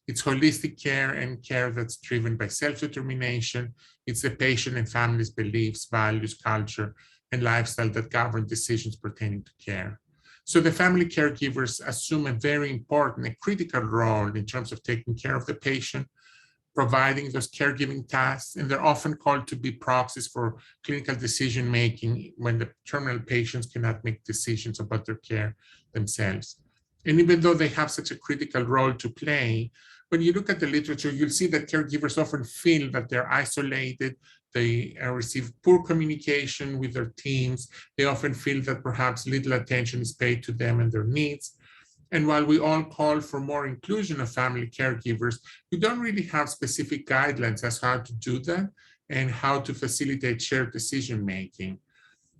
S6: It's holistic care and care that's driven by self-determination. It's the patient and family's beliefs, values, culture, and lifestyle that govern decisions pertaining to care. So the family caregivers assume a very important and critical role in terms of taking care of the patient, providing those caregiving tasks, and they're often called to be proxies for clinical decision-making when the terminal patients cannot make decisions about their care themselves. And even though they have such a critical role to play, when you look at the literature, you'll see that caregivers often feel that they're isolated, they receive poor communication with their teams, they often feel that perhaps little attention is paid to them and their needs. And while we all call for more inclusion of family caregivers, we don't really have specific guidelines as to how to do that and how to facilitate shared decision-making.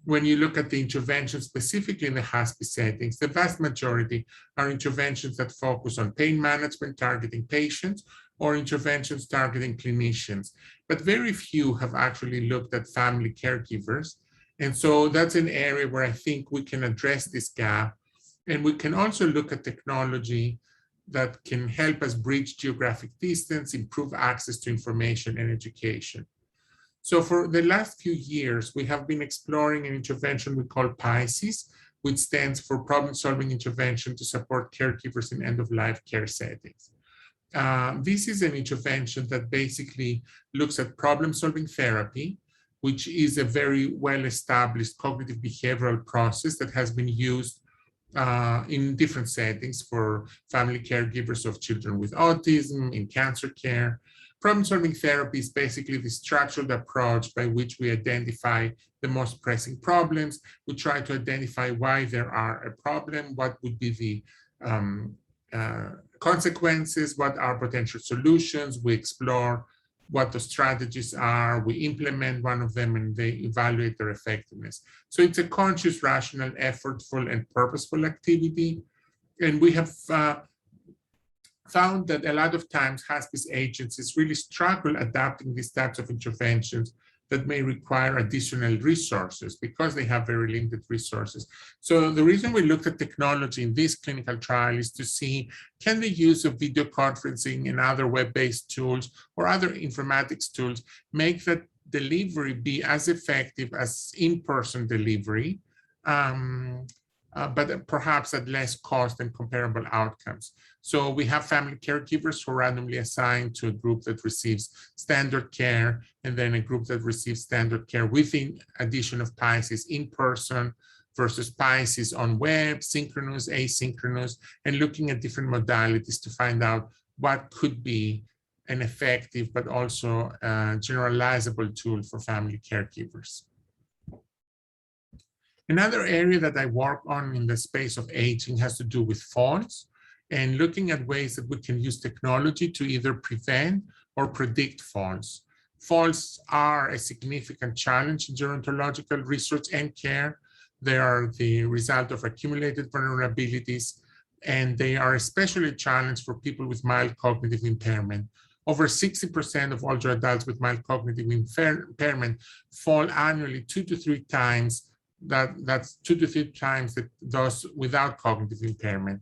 S6: When you look at the interventions specifically in the hospice settings, the vast majority are interventions that focus on pain management targeting patients or interventions targeting clinicians, but very few have actually looked at family caregivers. And so that's an area where I think we can address this gap. And we can also look at technology that can help us bridge geographic distance, improve access to information and education. So for the last few years, we have been exploring an intervention we call PISES, which stands for Problem-Solving Intervention to Support Caregivers in End-of-Life Care Settings. This is an intervention that basically looks at problem-solving therapy, which is a very well-established cognitive behavioral process that has been used in different settings for family caregivers of children with autism, in cancer care. Problem-solving therapy is basically the structured approach by which we identify the most pressing problems. We try to identify why there are a problem, what would be the consequences, what are potential solutions. We explore what the strategies are, we implement one of them, and they evaluate their effectiveness. So it's a conscious, rational, effortful, and purposeful activity. And we have found that a lot of times hospice agencies really struggle adapting these types of interventions that may require additional resources because they have very limited resources. So the reason we looked at technology in this clinical trial is to see, can the use of video conferencing and other web-based tools or other informatics tools make that delivery be as effective as in-person delivery, but perhaps at less cost and comparable outcomes. So we have family caregivers who are randomly assigned to a group that receives standard care, and then a group that receives standard care with the addition of PISES in person versus PISES on web, synchronous, asynchronous, and looking at different modalities to find out what could be an effective but also generalizable tool for family caregivers. Another area that I work on in the space of aging has to do with falls and looking at ways that we can use technology to either prevent or predict falls. falls are a significant challenge in gerontological research and care. They are the result of accumulated vulnerabilities, and they are especially a challenge for people with mild cognitive impairment. Over 60% of older adults with mild cognitive impairment fall annually 2 to 3 times. That's 2 to 3 times those without cognitive impairment.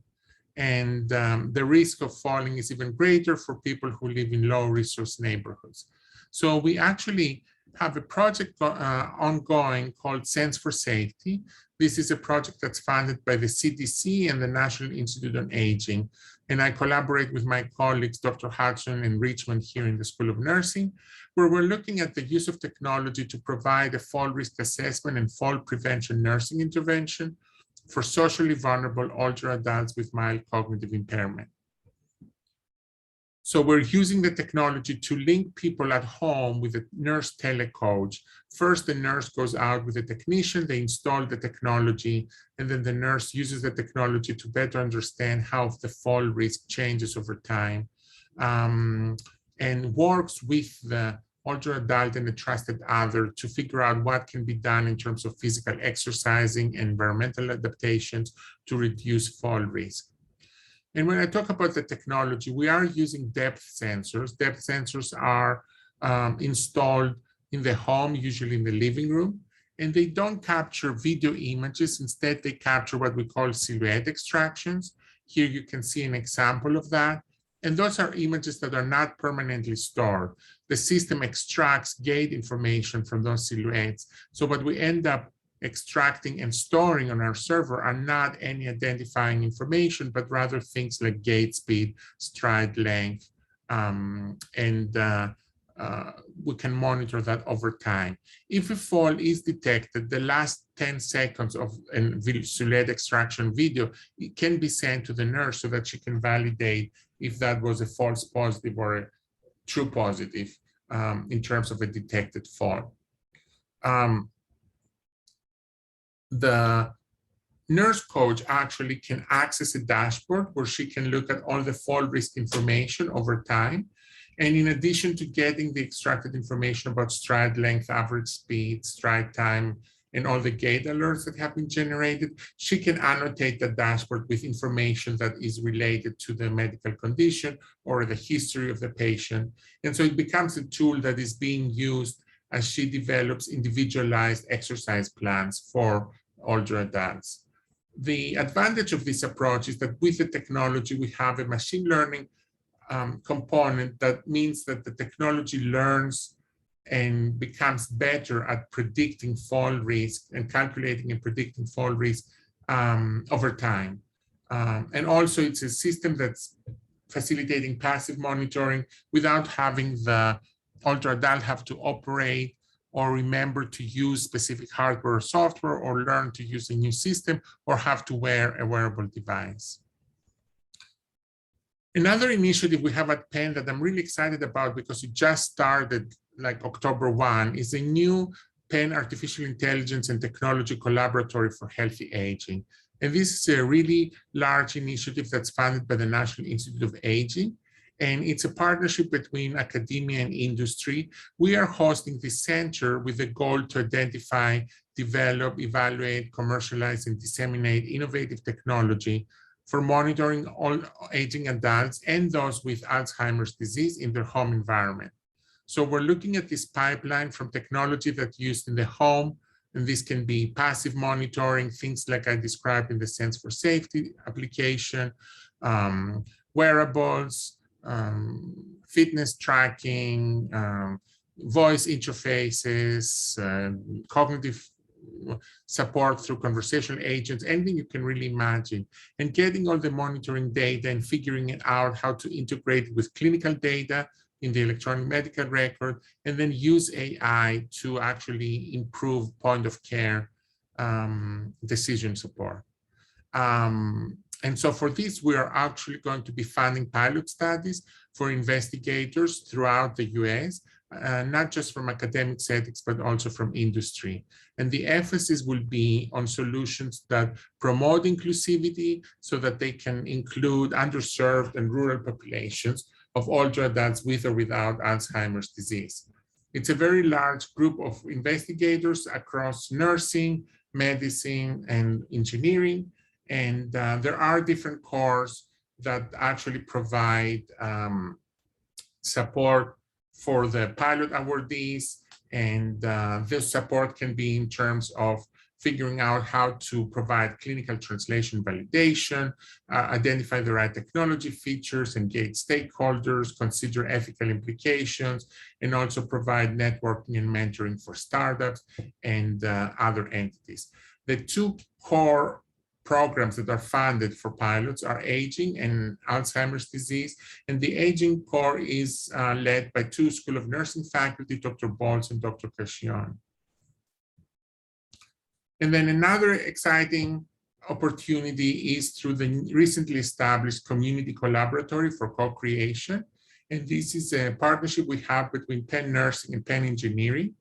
S6: And the risk of falling is even greater for people who live in low resource neighborhoods. So we actually have a project ongoing called Sense for Safety. This is a project that's funded by the CDC and the National Institute on Aging. And I collaborate with my colleagues, Dr. Hudson and Richmond here in the School of Nursing, where we're looking at the use of technology to provide a fall risk assessment and fall prevention nursing intervention for socially vulnerable older adults with mild cognitive impairment. So we're using the technology to link people at home with a nurse telecoach. First, the nurse goes out with a technician, they install the technology, and then the nurse uses the technology to better understand how the fall risk changes over time, and works with the older adult and a trusted other to figure out what can be done in terms of physical exercising and environmental adaptations to reduce fall risk. And when I talk about the technology, we are using depth sensors. Depth sensors are installed in the home, usually in the living room, and they don't capture video images. Instead, they capture what we call silhouette extractions. Here you can see an example of that. And those are images that are not permanently stored. The system extracts gait information from those silhouettes. So what we end up extracting and storing on our server are not any identifying information, but rather things like gait speed, stride length, and we can monitor that over time. If a fall is detected, the last 10 seconds of a silhouette extraction video, it can be sent to the nurse so that she can validate if that was a false positive or a true positive in terms of a detected fall. The nurse coach actually can access a dashboard where she can look at all the fall risk information over time. And in addition to getting the extracted information about stride length, average speed, stride time, and all the gait alerts that have been generated, she can annotate the dashboard with information that is related to the medical condition or the history of the patient. And so it becomes a tool that is being used as she develops individualized exercise plans for older adults. The advantage of this approach is that with the technology, we have a machine learning component that means that the technology learns and becomes better at predicting fall risk and calculating and predicting fall risk over time. And also it's a system that's facilitating passive monitoring without having the older adult have to operate or remember to use specific hardware or software or learn to use a new system or have to wear a wearable device. Another initiative we have at Penn that I'm really excited about because it just started like October 1 is a new Penn Artificial Intelligence and Technology Collaboratory for Healthy Aging. And this is a really large initiative that's funded by the National Institute of Aging. And it's a partnership between academia and industry. We are hosting this center with the goal to identify, develop, evaluate, commercialize, and disseminate innovative technology for monitoring all aging adults and those with Alzheimer's disease in their home environment. So we're looking at this pipeline from technology that's used in the home, and this can be passive monitoring, things like I described in the Sense for Safety application, wearables, fitness tracking, voice interfaces, cognitive support through conversational agents, anything you can really imagine, and getting all the monitoring data and figuring out how to integrate it with clinical data in the electronic medical record, and then use AI to actually improve point of care decision support. And so for this, we are actually going to be funding pilot studies for investigators throughout the US, not just from academic settings, but also from industry. And the emphasis will be on solutions that promote inclusivity so that they can include underserved and rural populations of older adults with or without Alzheimer's disease. It's a very large group of investigators across nursing, medicine, and engineering. And there are different cores that actually provide support for the pilot awardees. And this support can be in terms of figuring out how to provide clinical translation validation, identify the right technology features, engage stakeholders, consider ethical implications, and also provide networking and mentoring for startups and other entities. The two core programs that are funded for pilots are aging and Alzheimer's disease. And the aging core is led by two School of Nursing faculty, Dr. Balls and Dr. Cashion. And then another exciting opportunity is through the recently established Community Collaboratory for Co-Creation. And this is a partnership we have between Penn Nursing and Penn Engineering.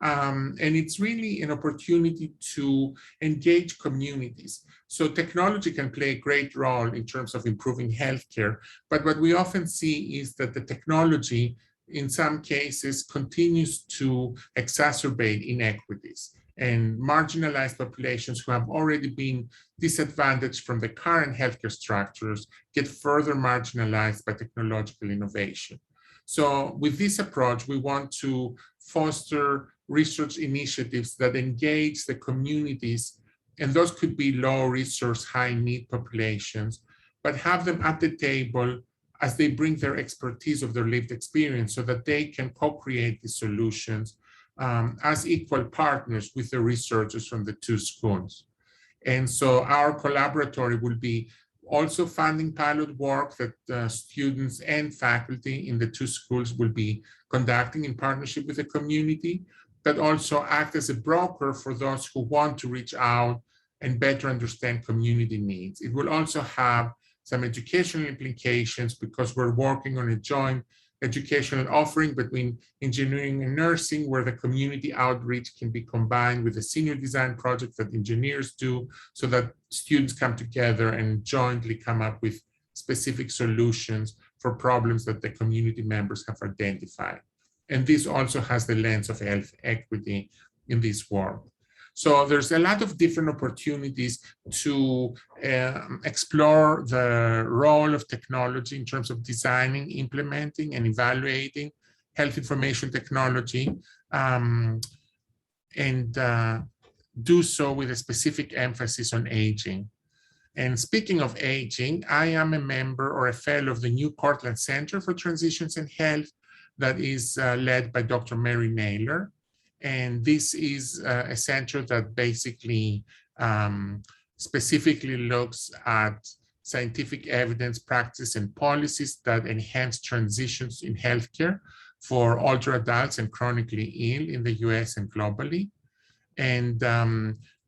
S6: And it's really an opportunity to engage communities. So technology can play a great role in terms of improving healthcare. But what we often see is that the technology, in some cases, continues to exacerbate inequities. And marginalized populations who have already been disadvantaged from the current healthcare structures get further marginalized by technological innovation. So with this approach, we want to foster research initiatives that engage the communities, and those could be low resource, high need populations, but have them at the table as they bring their expertise of their lived experience so that they can co-create the solutions as equal partners with the researchers from the two schools. And so our collaboratory will be also funding pilot work that students and faculty in the two schools will be conducting in partnership with the community, but also act as a broker for those who want to reach out and better understand community needs. It will also have some educational implications because we're working on a joint educational offering between engineering and nursing, where the community outreach can be combined with the senior design project that engineers do, so that students come together and jointly come up with specific solutions for problems that the community members have identified. And this also has the lens of health equity in this work. So there's a lot of different opportunities to explore the role of technology in terms of designing, implementing, and evaluating health information technology, and do so with a specific emphasis on aging. And speaking of aging, I am a member or a fellow of the New Cortland Center for Transitions in Health that is led by Dr. Mary Naylor. And this is a center that basically specifically looks at scientific evidence, practice, and policies that enhance transitions in healthcare for older adults and chronically ill in the US and globally, and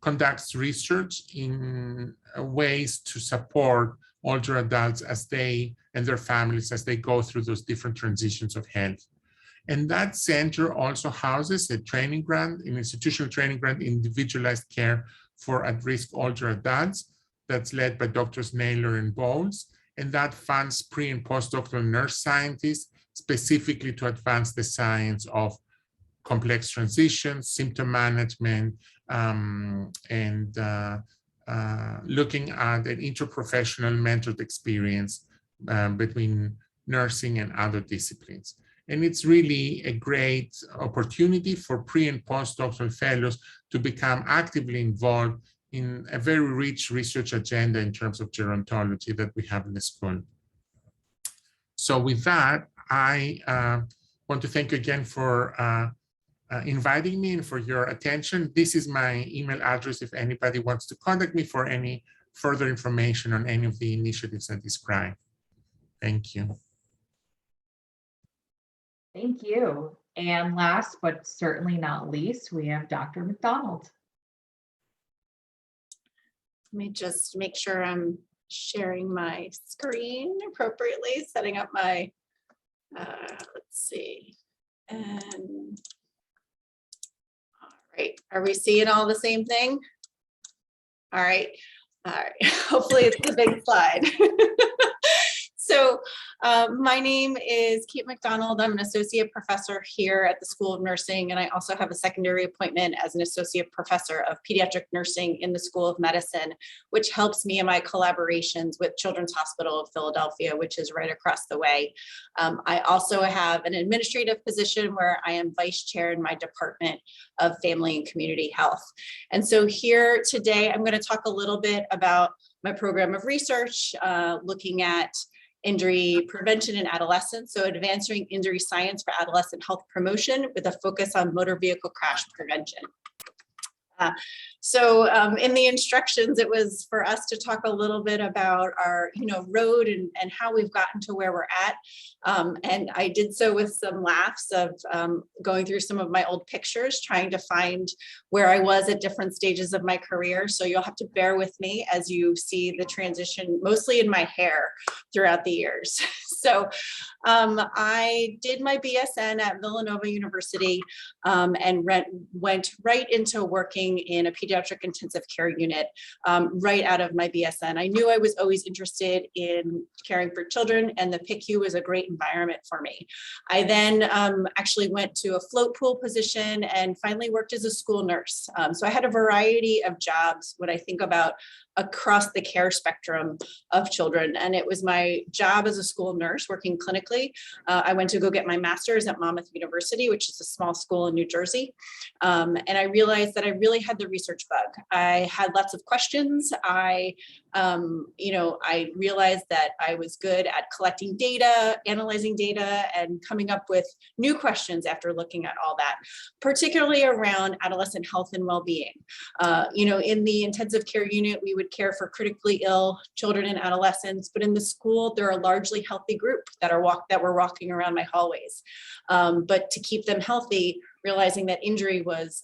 S6: conducts research in ways to support older adults as they and their families as they go through those different transitions of health. And that center also houses a training grant, an institutional training grant, individualized care for at-risk older adults that's led by Drs. Naylor and Bowles. And that funds pre- and postdoctoral nurse scientists specifically to advance the science of complex transitions, symptom management, and looking at an interprofessional mentored experience between nursing and other disciplines. And it's really a great opportunity for pre- and postdoctoral fellows to become actively involved in a very rich research agenda in terms of gerontology that we have in the school. So with that, I want to thank you again for inviting me and for your attention. This is my email address if anybody wants to contact me for any further information on any of the initiatives I described. Thank you.
S1: Thank you. And last but certainly not least, we have Dr. McDonald.
S4: Let me just make sure I'm sharing my screen appropriately, setting up my, let's see. And all right, are we seeing all the same thing? All right, hopefully it's the big slide. So my name is Kate McDonald. I'm an associate professor here at the School of Nursing, and I also have a secondary appointment as an associate professor of pediatric nursing in the School of Medicine, which helps me in my collaborations with Children's Hospital of Philadelphia, which is right across the way. I also have an administrative position where I am vice chair in my Department of Family and Community Health. And so here today, I'm going to talk a little bit about my program of research, looking at injury prevention in adolescents, so advancing injury science for adolescent health promotion with a focus on motor vehicle crash prevention. So in the instructions, it was for us to talk a little bit about our, road and how we've gotten to where we're at. And I did so with some laughs of going through some of my old pictures, trying to find where I was at different stages of my career. So you'll have to bear with me as you see the transition, mostly in my hair throughout the years. So I did my BSN at Villanova University and went right into working in a pediatric intensive care unit right out of my BSN. I knew I was always interested in caring for children, and the PICU was a great environment for me. I then actually went to a float pool position and finally worked as a school nurse. So I had a variety of jobs when I think about across the care spectrum of children. And it was my job as a school nurse working clinically. I went to go get my master's at Monmouth University, which is a small school in New Jersey. And I realized that I really had the research bug. I had lots of questions. I realized that I was good at collecting data, analyzing data, and coming up with new questions after looking at all that, particularly around adolescent health and well-being. In the intensive care unit, we would care for critically ill children and adolescents, but in the school, they're a largely healthy group that were walking around my hallways. But to keep them healthy, realizing that injury was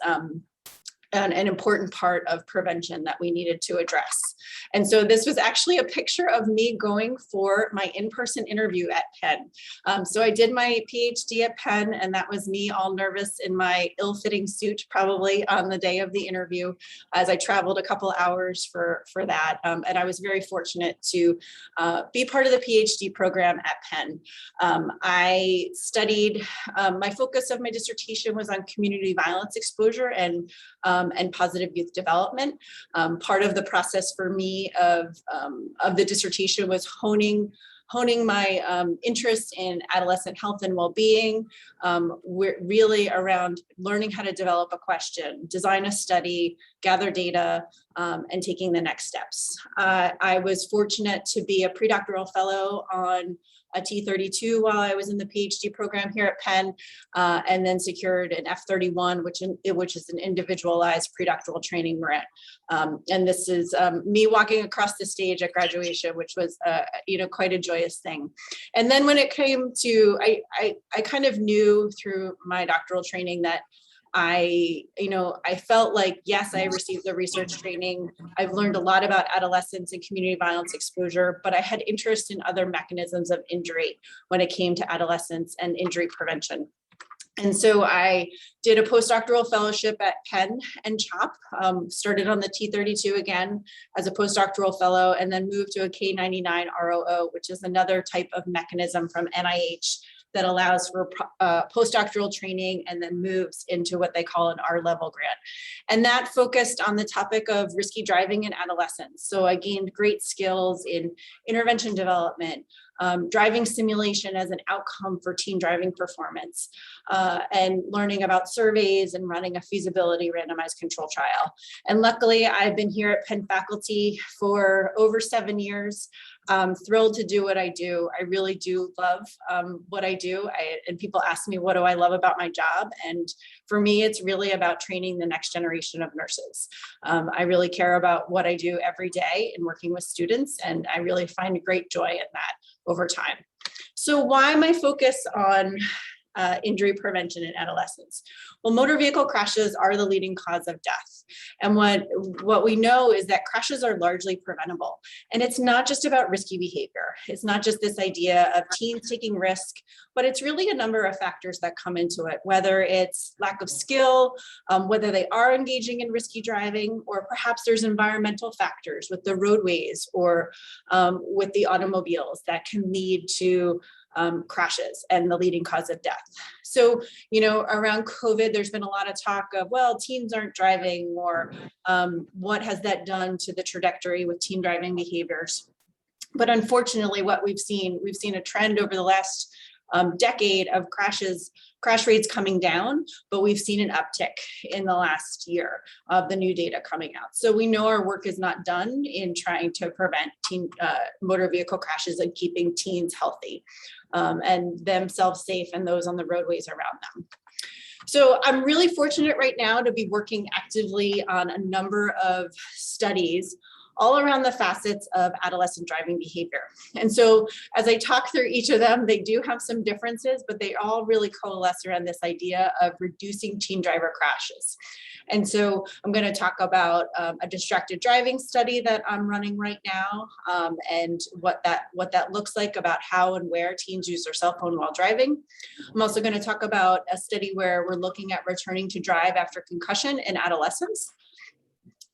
S4: an important part of prevention that we needed to address. And so this was actually a picture of me going for my in-person interview at Penn. So I did my PhD at Penn, and that was me all nervous in my ill-fitting suit, probably on the day of the interview, as I traveled a couple hours for that. And I was very fortunate to be part of the PhD program at Penn. I studied, my focus of my dissertation was on community violence exposure and positive youth development. Part of the process for me of the dissertation was honing my interest in adolescent health and well-being, really around learning how to develop a question, design a study, gather data, and taking the next steps. I was fortunate to be a predoctoral fellow on a T32 while I was in the PhD program here at Penn, and then secured an F31, which is an individualized predoctoral training grant. And this is me walking across the stage at graduation, which was quite a joyous thing. And then when it came to, I kind of knew through my doctoral training that I felt like, yes, I received the research training. I've learned a lot about adolescence and community violence exposure, but I had interest in other mechanisms of injury when it came to adolescence and injury prevention. And so I did a postdoctoral fellowship at Penn and CHOP, started on the T32 again as a postdoctoral fellow, and then moved to a K99 ROO, which is another type of mechanism from NIH that allows for postdoctoral training and then moves into what they call an R-level grant. And that focused on the topic of risky driving in adolescence. So I gained great skills in intervention development, driving simulation as an outcome for teen driving performance, and learning about surveys and running a feasibility randomized control trial. And luckily, I've been here at Penn faculty for over 7 years. I'm thrilled to do what I do. I really do love what I do. And people ask me, what do I love about my job? And for me, it's really about training the next generation of nurses. I really care about what I do every day in working with students, and I really find great joy in that over time. So why my focus on injury prevention in adolescents? Well, motor vehicle crashes are the leading cause of death. And what we know is that crashes are largely preventable. And it's not just about risky behavior. It's not just this idea of teens taking risk, but it's really a number of factors that come into it, whether it's lack of skill, whether they are engaging in risky driving, or perhaps there's environmental factors with the roadways or with the automobiles that can lead to crashes and the leading cause of death. So, around COVID, there's been a lot of talk of, well, teens aren't driving, or what has that done to the trajectory with teen driving behaviors? But unfortunately, what we've seen a trend over the last decade of crash rates coming down, but we've seen an uptick in the last year of the new data coming out. So we know our work is not done in trying to prevent teen motor vehicle crashes and keeping teens healthy and themselves safe and those on the roadways around them. So I'm really fortunate right now to be working actively on a number of studies all around the facets of adolescent driving behavior. And so as I talk through each of them, they do have some differences, but they all really coalesce around this idea of reducing teen driver crashes. And so I'm going to talk about a distracted driving study that I'm running right now, and what that looks like, about how and where teens use their cell phone while driving. I'm also going to talk about a study where we're looking at returning to drive after concussion in adolescents.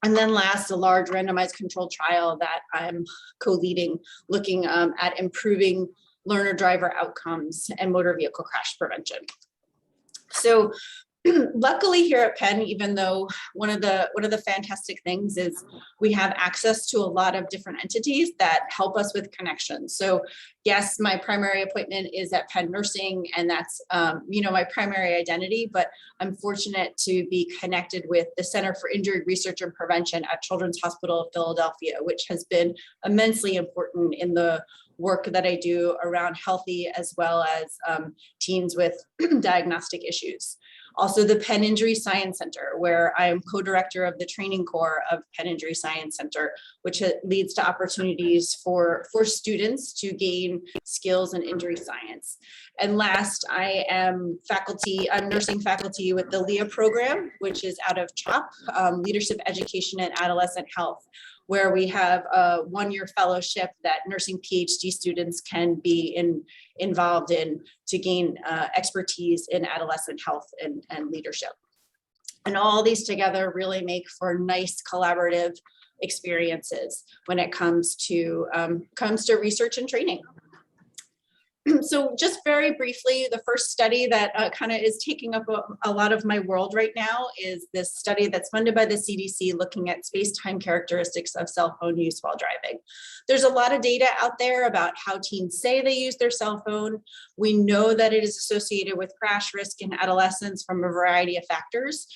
S4: And then last, a large randomized controlled trial that I'm co-leading, looking at improving learner driver outcomes and motor vehicle crash prevention. So luckily here at Penn, even though one of the fantastic things is we have access to a lot of different entities that help us with connections. So yes, my primary appointment is at Penn Nursing, and that's my primary identity, but I'm fortunate to be connected with the Center for Injury Research and Prevention at Children's Hospital of Philadelphia, which has been immensely important in the work that I do around healthy as well as teens with diagnostic issues. Also the Penn Injury Science Center, where I am co-director of the training core of Penn Injury Science Center, which leads to opportunities for students to gain skills in injury science. And last, I am nursing faculty with the LEA program, which is out of CHOP, Leadership Education and Adolescent Health, where we have a one-year fellowship that nursing PhD students can be involved in to gain expertise in adolescent health and leadership. And all these together really make for nice collaborative experiences when it comes to research and training. So just very briefly, the first study that kind of is taking up a lot of my world right now is this study that's funded by the CDC looking at space-time characteristics of cell phone use while driving. There's a lot of data out there about how teens say they use their cell phone. We know that it is associated with crash risk in adolescents from a variety of factors.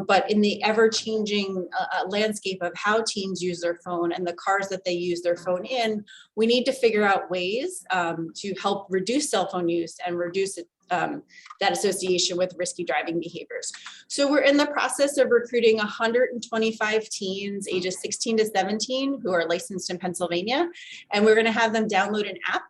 S4: But in the ever-changing landscape of how teens use their phone and the cars that they use their phone in, we need to figure out ways to help reduce cell phone use and reduce that association with risky driving behaviors. So we're in the process of recruiting 125 teens ages 16 to 17 who are licensed in Pennsylvania, and we're going to have them download an app.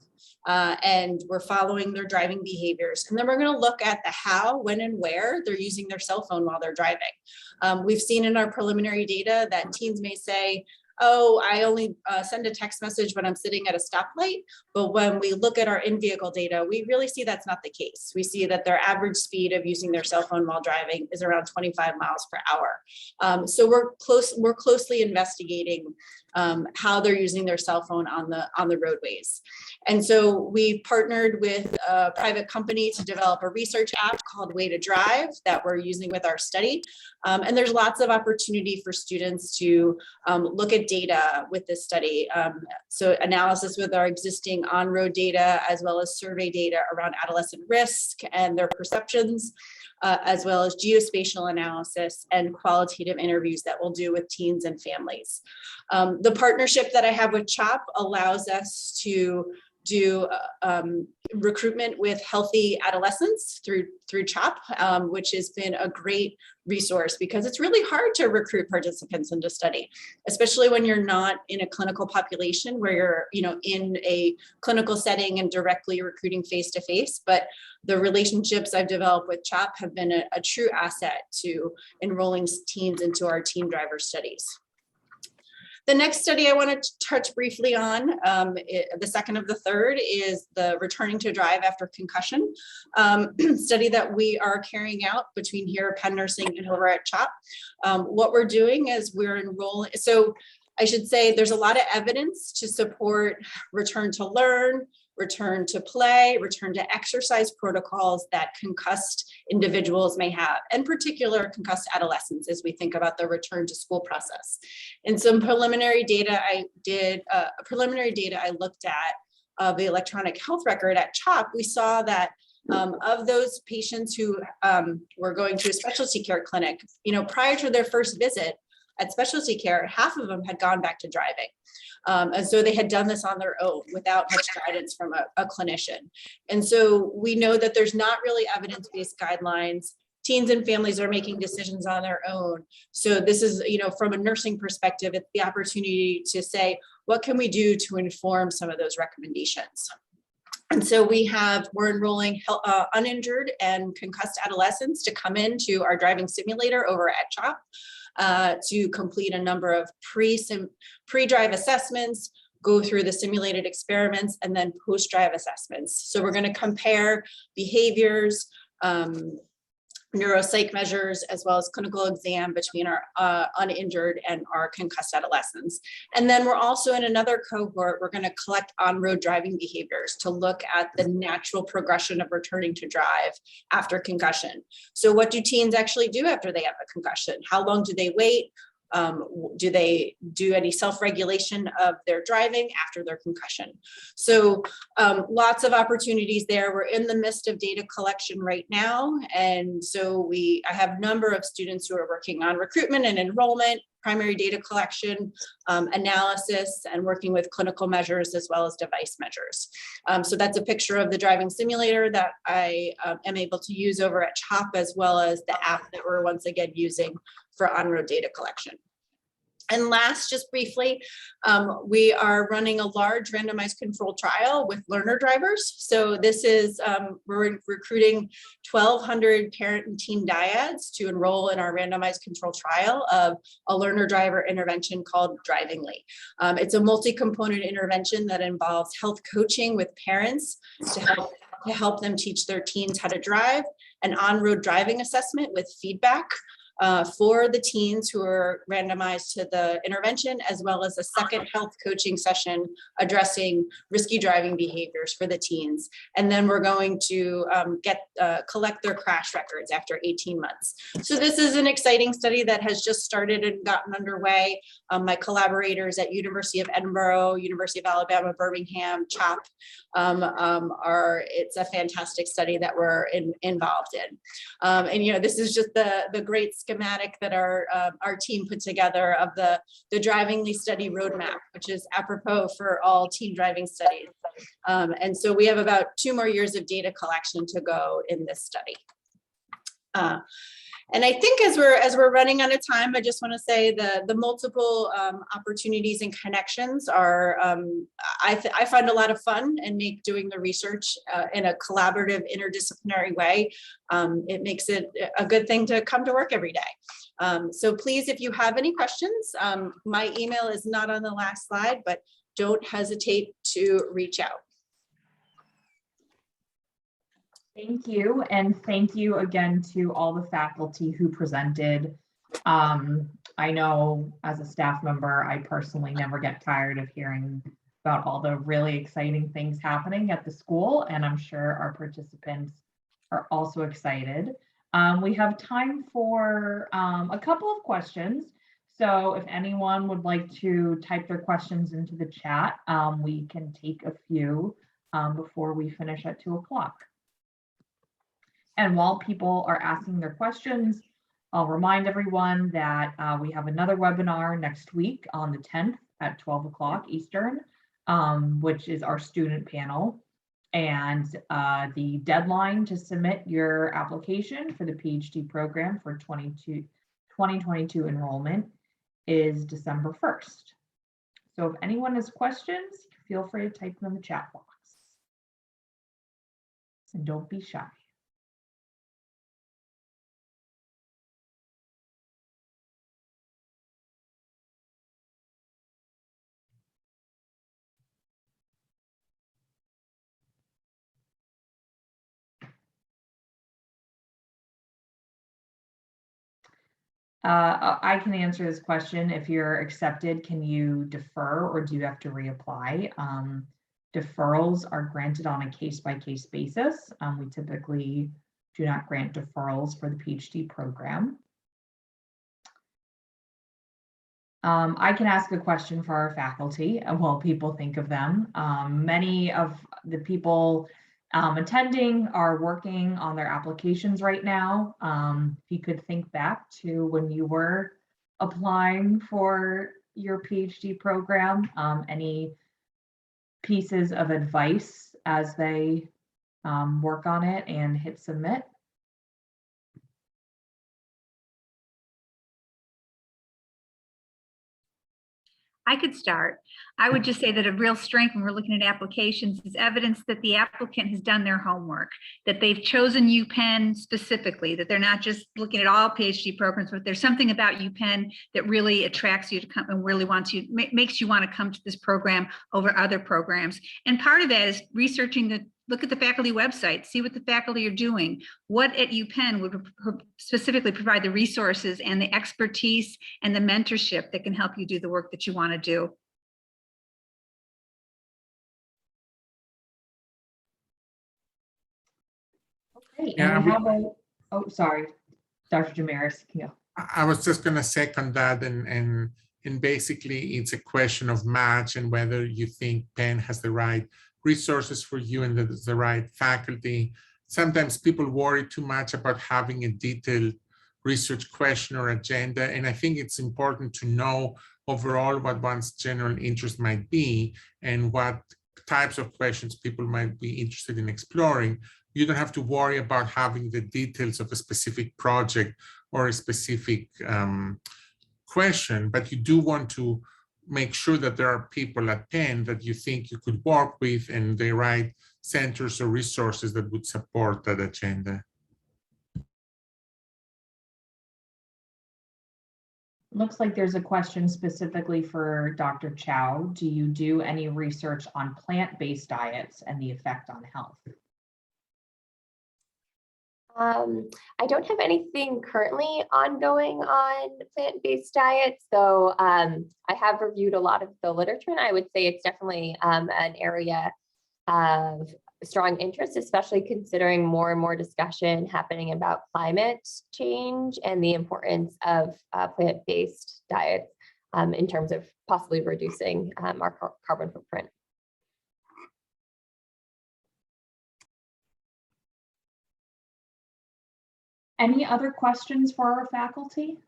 S4: And we're following their driving behaviors. And then we're going to look at the how, when, and where they're using their cell phone while they're driving. We've seen in our preliminary data that teens may say, oh, I only send a text message when I'm sitting at a stoplight. But when we look at our in-vehicle data, we really see that's not the case. We see that their average speed of using their cell phone while driving is around 25 miles per hour. So we're closely investigating how they're using their cell phone on the roadways. And so we partnered with a private company to develop a research app called Way to Drive that we're using with our study. And there's lots of opportunity for students to look at data with this study. So analysis with our existing on-road data, as well as survey data around adolescent risk and their perceptions, as well as geospatial analysis and qualitative interviews that we'll do with teens and families. The partnership that I have with CHOP allows us to do recruitment with healthy adolescents through CHOP, which has been a great resource because it's really hard to recruit participants into study, especially when you're not in a clinical population where you're, in a clinical setting and directly recruiting face to face. But the relationships I've developed with CHOP have been a true asset to enrolling teens into our teen driver studies. The next study I want to touch briefly on, the second of the third, is the returning to drive after concussion study that we are carrying out between here at Penn Nursing and over at CHOP. What we're doing is we're enrolling, so I should say there's a lot of evidence to support return to learn, return to play, return to exercise protocols that concussed individuals may have, and particular concussed adolescents as we think about the return to school process. In some preliminary data I looked at of the electronic health record at CHOP, we saw that of those patients who were going to a specialty care clinic, prior to their first visit at specialty care, half of them had gone back to driving. And so they had done this on their own without much guidance from a clinician. And so we know that there's not really evidence-based guidelines. Teens and families are making decisions on their own. So this is, from a nursing perspective, it's the opportunity to say, what can we do to inform some of those recommendations? And so we're enrolling uninjured and concussed adolescents to come into our driving simulator over at CHOP. To complete a number of pre-drive assessments, go through the simulated experiments, and then post-drive assessments. So we're going to compare behaviors, neuropsych measures, as well as clinical exam between our uninjured and our concussed adolescents. And then we're also in another cohort, we're going to collect on-road driving behaviors to look at the natural progression of returning to drive after concussion. So what do teens actually do after they have a concussion? How long do they wait? Do they do any self-regulation of their driving after their concussion? So lots of opportunities there. We're in the midst of data collection right now. And so I have a number of students who are working on recruitment and enrollment, primary data collection, analysis, and working with clinical measures as well as device measures. So that's a picture of the driving simulator that I am able to use over at CHOP, as well as the app that we're once again using for on-road data collection. And last, just briefly, we are running a large randomized controlled trial with learner drivers. So this is, we're recruiting 1,200 parent and teen dyads to enroll in our randomized controlled trial of a learner driver intervention called Drivingly. It's a multi-component intervention that involves health coaching with parents to help them teach their teens how to drive, an on-road driving assessment with feedback for the teens who are randomized to the intervention, as well as a second health coaching session addressing risky driving behaviors for the teens. And then we're going to collect their crash records after 18 months. So this is an exciting study that has just started and gotten underway. My collaborators at University of Edinburgh, University of Alabama, Birmingham, CHOP, it's a fantastic study that we're involved in. And this is just the great schematic that our team put together of the Drivingly study roadmap, which is apropos for all teen driving studies. And so we have about 2 more years of data collection to go in this study. And I think as we're running out of time, I just want to say the multiple opportunities and connections are, I find a lot of fun and make doing the research in a collaborative, interdisciplinary way. It makes it a good thing to come to work every day. So please, if you have any questions, my email is not on the last slide, but don't hesitate to reach out.
S1: Thank you. And thank you again to all the faculty who presented. I know as a staff member, I personally never get tired of hearing about all the really exciting things happening at the school, and I'm sure our participants are also excited. We have time for a couple of questions. So if anyone would like to type their questions into the chat, we can take a few before we finish at 2 o'clock. And while people are asking their questions, I'll remind everyone that we have another webinar next week on the 10th at 12 o'clock Eastern. which is our student panel. And the deadline to submit your application for the PhD program for 2022 enrollment is December 1st. So if anyone has questions, feel free to type them in the chat box. And don't be shy. I can answer this question. If you're accepted, can you defer or do you have to reapply? Deferrals are granted on a case-by-case basis. We typically do not grant deferrals for the PhD program. I can ask a question for our faculty while people think of them. Many of the people attending are working on their applications right now. If you could think back to when you were applying for your PhD program, any pieces of advice as they work on it and hit submit?
S5: I could start. I would just say that a real strength when we're looking at applications is evidence that the applicant has done their homework, that they've chosen UPenn specifically, that they're not just looking at all PhD programs, but there's something about UPenn that really attracts you to come and really makes you want to come to this program over other programs. And part of that is researching look at the faculty website, see what the faculty are doing. What at UPenn would specifically provide the resources and the expertise and the mentorship that can help you do the work that you want to do.
S1: Okay,
S6: Yeah,
S1: and how about, oh, sorry, Dr. Damaris, can you go?
S6: I was just going to second that, and basically it's a question of match and whether you think Penn has the right resources for you and the right faculty. Sometimes people worry too much about having a detailed research question or agenda, and I think it's important to know overall what one's general interest might be and what types of questions people might be interested in exploring. You don't have to worry about having the details of a specific project or a specific question, but you do want to make sure that there are people at Penn that you think you could work with and the right centers or resources that would support that agenda.
S1: Looks like there's a question specifically for Dr. Chow. Do you do any research on plant-based diets and the effect on health?
S3: I don't have anything currently ongoing on plant-based diets, though I have reviewed a lot of the literature, and I would say it's definitely an area of strong interest, especially considering more and more discussion happening about climate change and the importance of plant-based diets in terms of possibly reducing our carbon footprint.
S1: Any other questions for our faculty?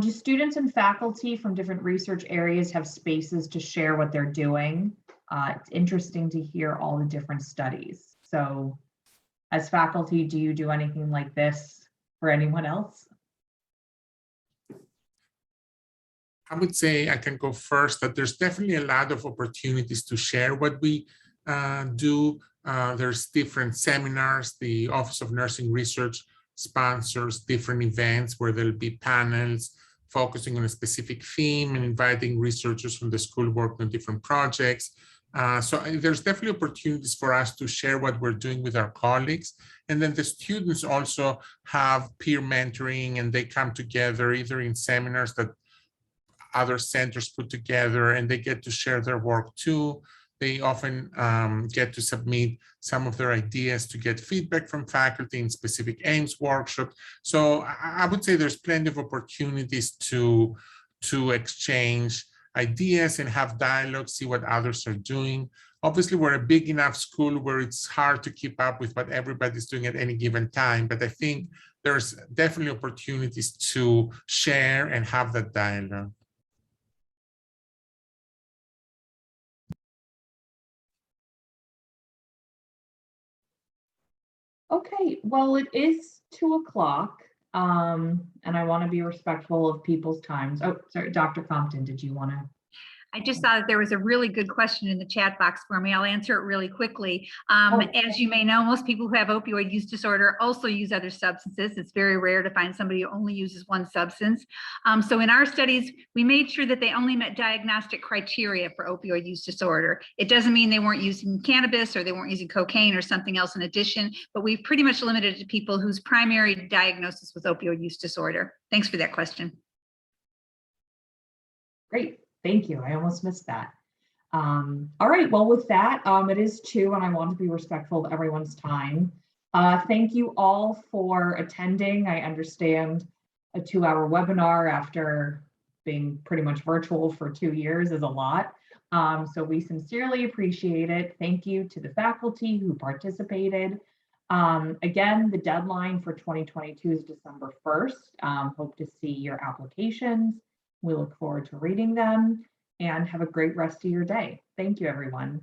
S1: Do students and faculty from different research areas have spaces to share what they're doing? It's interesting to hear all the different studies. So as faculty, do you do anything like this for anyone else?
S6: I would say I can go first, that there's definitely a lot of opportunities to share what we do. There's different seminars. The Office of Nursing Research sponsors different events where there'll be panels focusing on a specific theme and inviting researchers from the school working on different projects. So there's definitely opportunities for us to share what we're doing with our colleagues. And then the students also have peer mentoring, and they come together either in seminars that other centers put together, and they get to share their work too. They often get to submit some of their ideas to get feedback from faculty in specific aims workshops. So I would say there's plenty of opportunities to exchange ideas and have dialogue, see what others are doing. Obviously, we're a big enough school where it's hard to keep up with what everybody's doing at any given time, but I think there's definitely opportunities to share and have that dialogue.
S1: Okay, well, it is 2:00, and I want to be respectful of people's times. Oh, sorry, Dr. Compton, did you want to?
S5: I just saw that there was a really good question in the chat box for me. I'll answer it really quickly.
S1: Oh.
S5: As you may know, most people who have opioid use disorder also use other substances. It's very rare to find somebody who only uses one substance. So in our studies, we made sure that they only met diagnostic criteria for opioid use disorder. It doesn't mean they weren't using cannabis or they weren't using cocaine or something else in addition, but we've pretty much limited it to people whose primary diagnosis was opioid use disorder. Thanks for that question.
S1: Great. Thank you. I almost missed that. All right. Well, with that, it is 2:00 and I want to be respectful of everyone's time. Thank you all for attending. I understand a 2-hour webinar after being pretty much virtual for 2 years is a lot. So we sincerely appreciate it. Thank you to the faculty who participated. Again, the deadline for 2022 is December 1st. Hope to see your applications. We look forward to reading them and have a great rest of your day. Thank you, everyone.